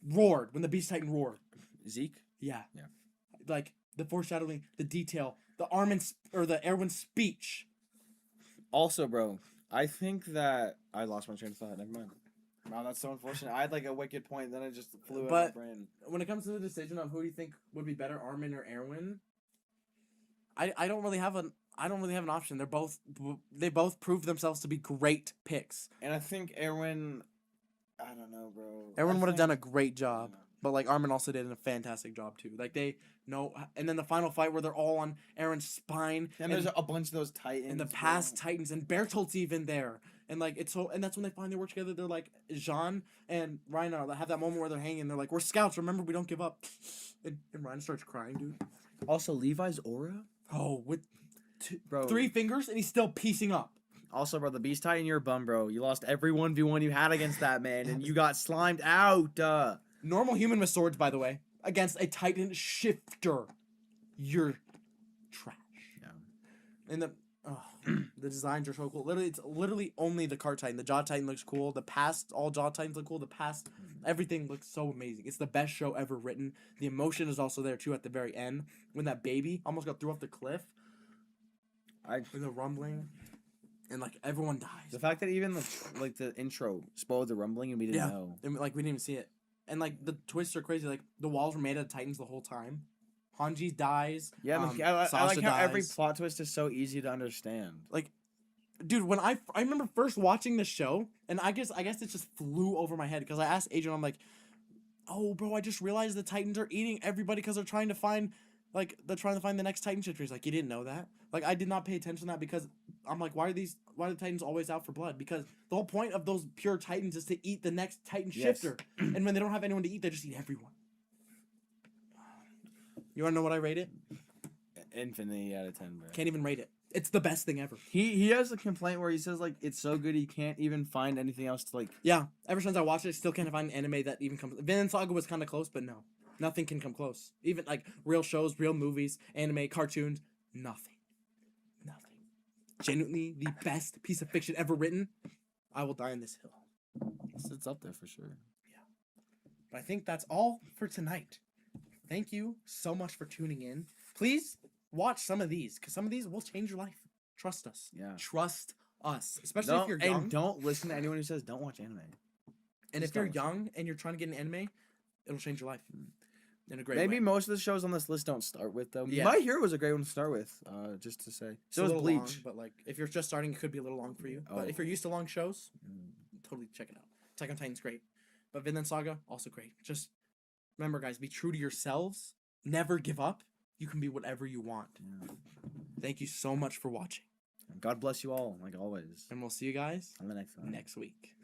roared, when the Beast Titan roared. Zeke? Yeah. Like the foreshadowing, the detail, the Armin or the Erwin speech. Also, bro, I think that I lost my train of thought. Never mind. Wow, that's so unfortunate. I had like a wicked point, then it just flew out of my brain. When it comes to the decision of who do you think would be better, Armin or Erwin, I don't really have an option. They both proved themselves to be great picks. And I think Erwin, I don't know, bro. Erwin would have done a great job. But like Armin also did a fantastic job too. Like they know, and then the final fight where they're all on Aaron's spine, and there's a bunch of those Titans, and the past Titans, and Bertolt's even there, and like it's so, and that's when they finally work together. They're like Jean and Ryan have that moment where they're hanging. They're like, "We're scouts. Remember, we don't give up." And Ryan starts crying, dude. Also, Levi's aura. Oh, with 3 fingers, and he's still piecing up. Also, bro, the Beast Titan, you're a bum, bro. You lost every 1v1 you had against that man, and you got slimed out. Normal human with swords, by the way, against a Titan shifter. You're trash. Yeah. And the designs are so cool. It's literally only the Card Titan. The Jaw Titan looks cool. The past, all Jaw Titans look cool. The past, everything looks so amazing. It's the best show ever written. The emotion is also there, too, at the very end. When that baby almost got thrown off the cliff. With the rumbling. And, like, everyone dies. The fact that even, the intro spoiled the rumbling and we didn't know. And, like, we didn't even see it. And, like, the twists are crazy. Like, the walls were made out of Titans the whole time. Hanji dies. Yeah, I like how every plot twist is so easy to understand. Like, dude, when I remember first watching the show, and I guess it just flew over my head. Because I asked Adrian, I'm like, oh, bro, I just realized the Titans are eating everybody because they're trying to find the next Titan shifter. He's like, you didn't know that? Like, I did not pay attention to that because I'm like, why are the Titans always out for blood? Because the whole point of those pure Titans is to eat the next Titan shifter. And when they don't have anyone to eat, they just eat everyone. You want to know what I rate it? Infinity out of 10, bro. Can't even rate it. It's the best thing ever. He has a complaint where he says, like, it's so good he can't even find anything else to, like... Yeah. Ever since I watched it, I still can't find an anime that even comes... Vinland Saga was kind of close, but no. Nothing can come close. Even, like, real shows, real movies, anime, cartoons, nothing. Genuinely the best piece of fiction ever written. I will die on this hill. It's up there for sure. Yeah. But I think that's all for tonight. Thank you so much for tuning in. Please watch some of these, because some of these will change your life. Trust us. Yeah. Trust us. Especially if you're young. And don't listen to anyone who says don't watch anime. And if you're young and you're trying to get an anime, it'll change your life. In a great way. Maybe most of the shows on this list don't start with, though. Yeah. My Hero was a great one to start with, just to say. So was Bleach. Long, but, like, if you're just starting, it could be a little long for you. Oh. But if you're used to long shows, totally check it out. Attack on Titan's great. But Vinland Saga, also great. Just remember, guys, be true to yourselves. Never give up. You can be whatever you want. Yeah. Thank you so much for watching. God bless you all, like always. And we'll see you guys on the next one. Next week.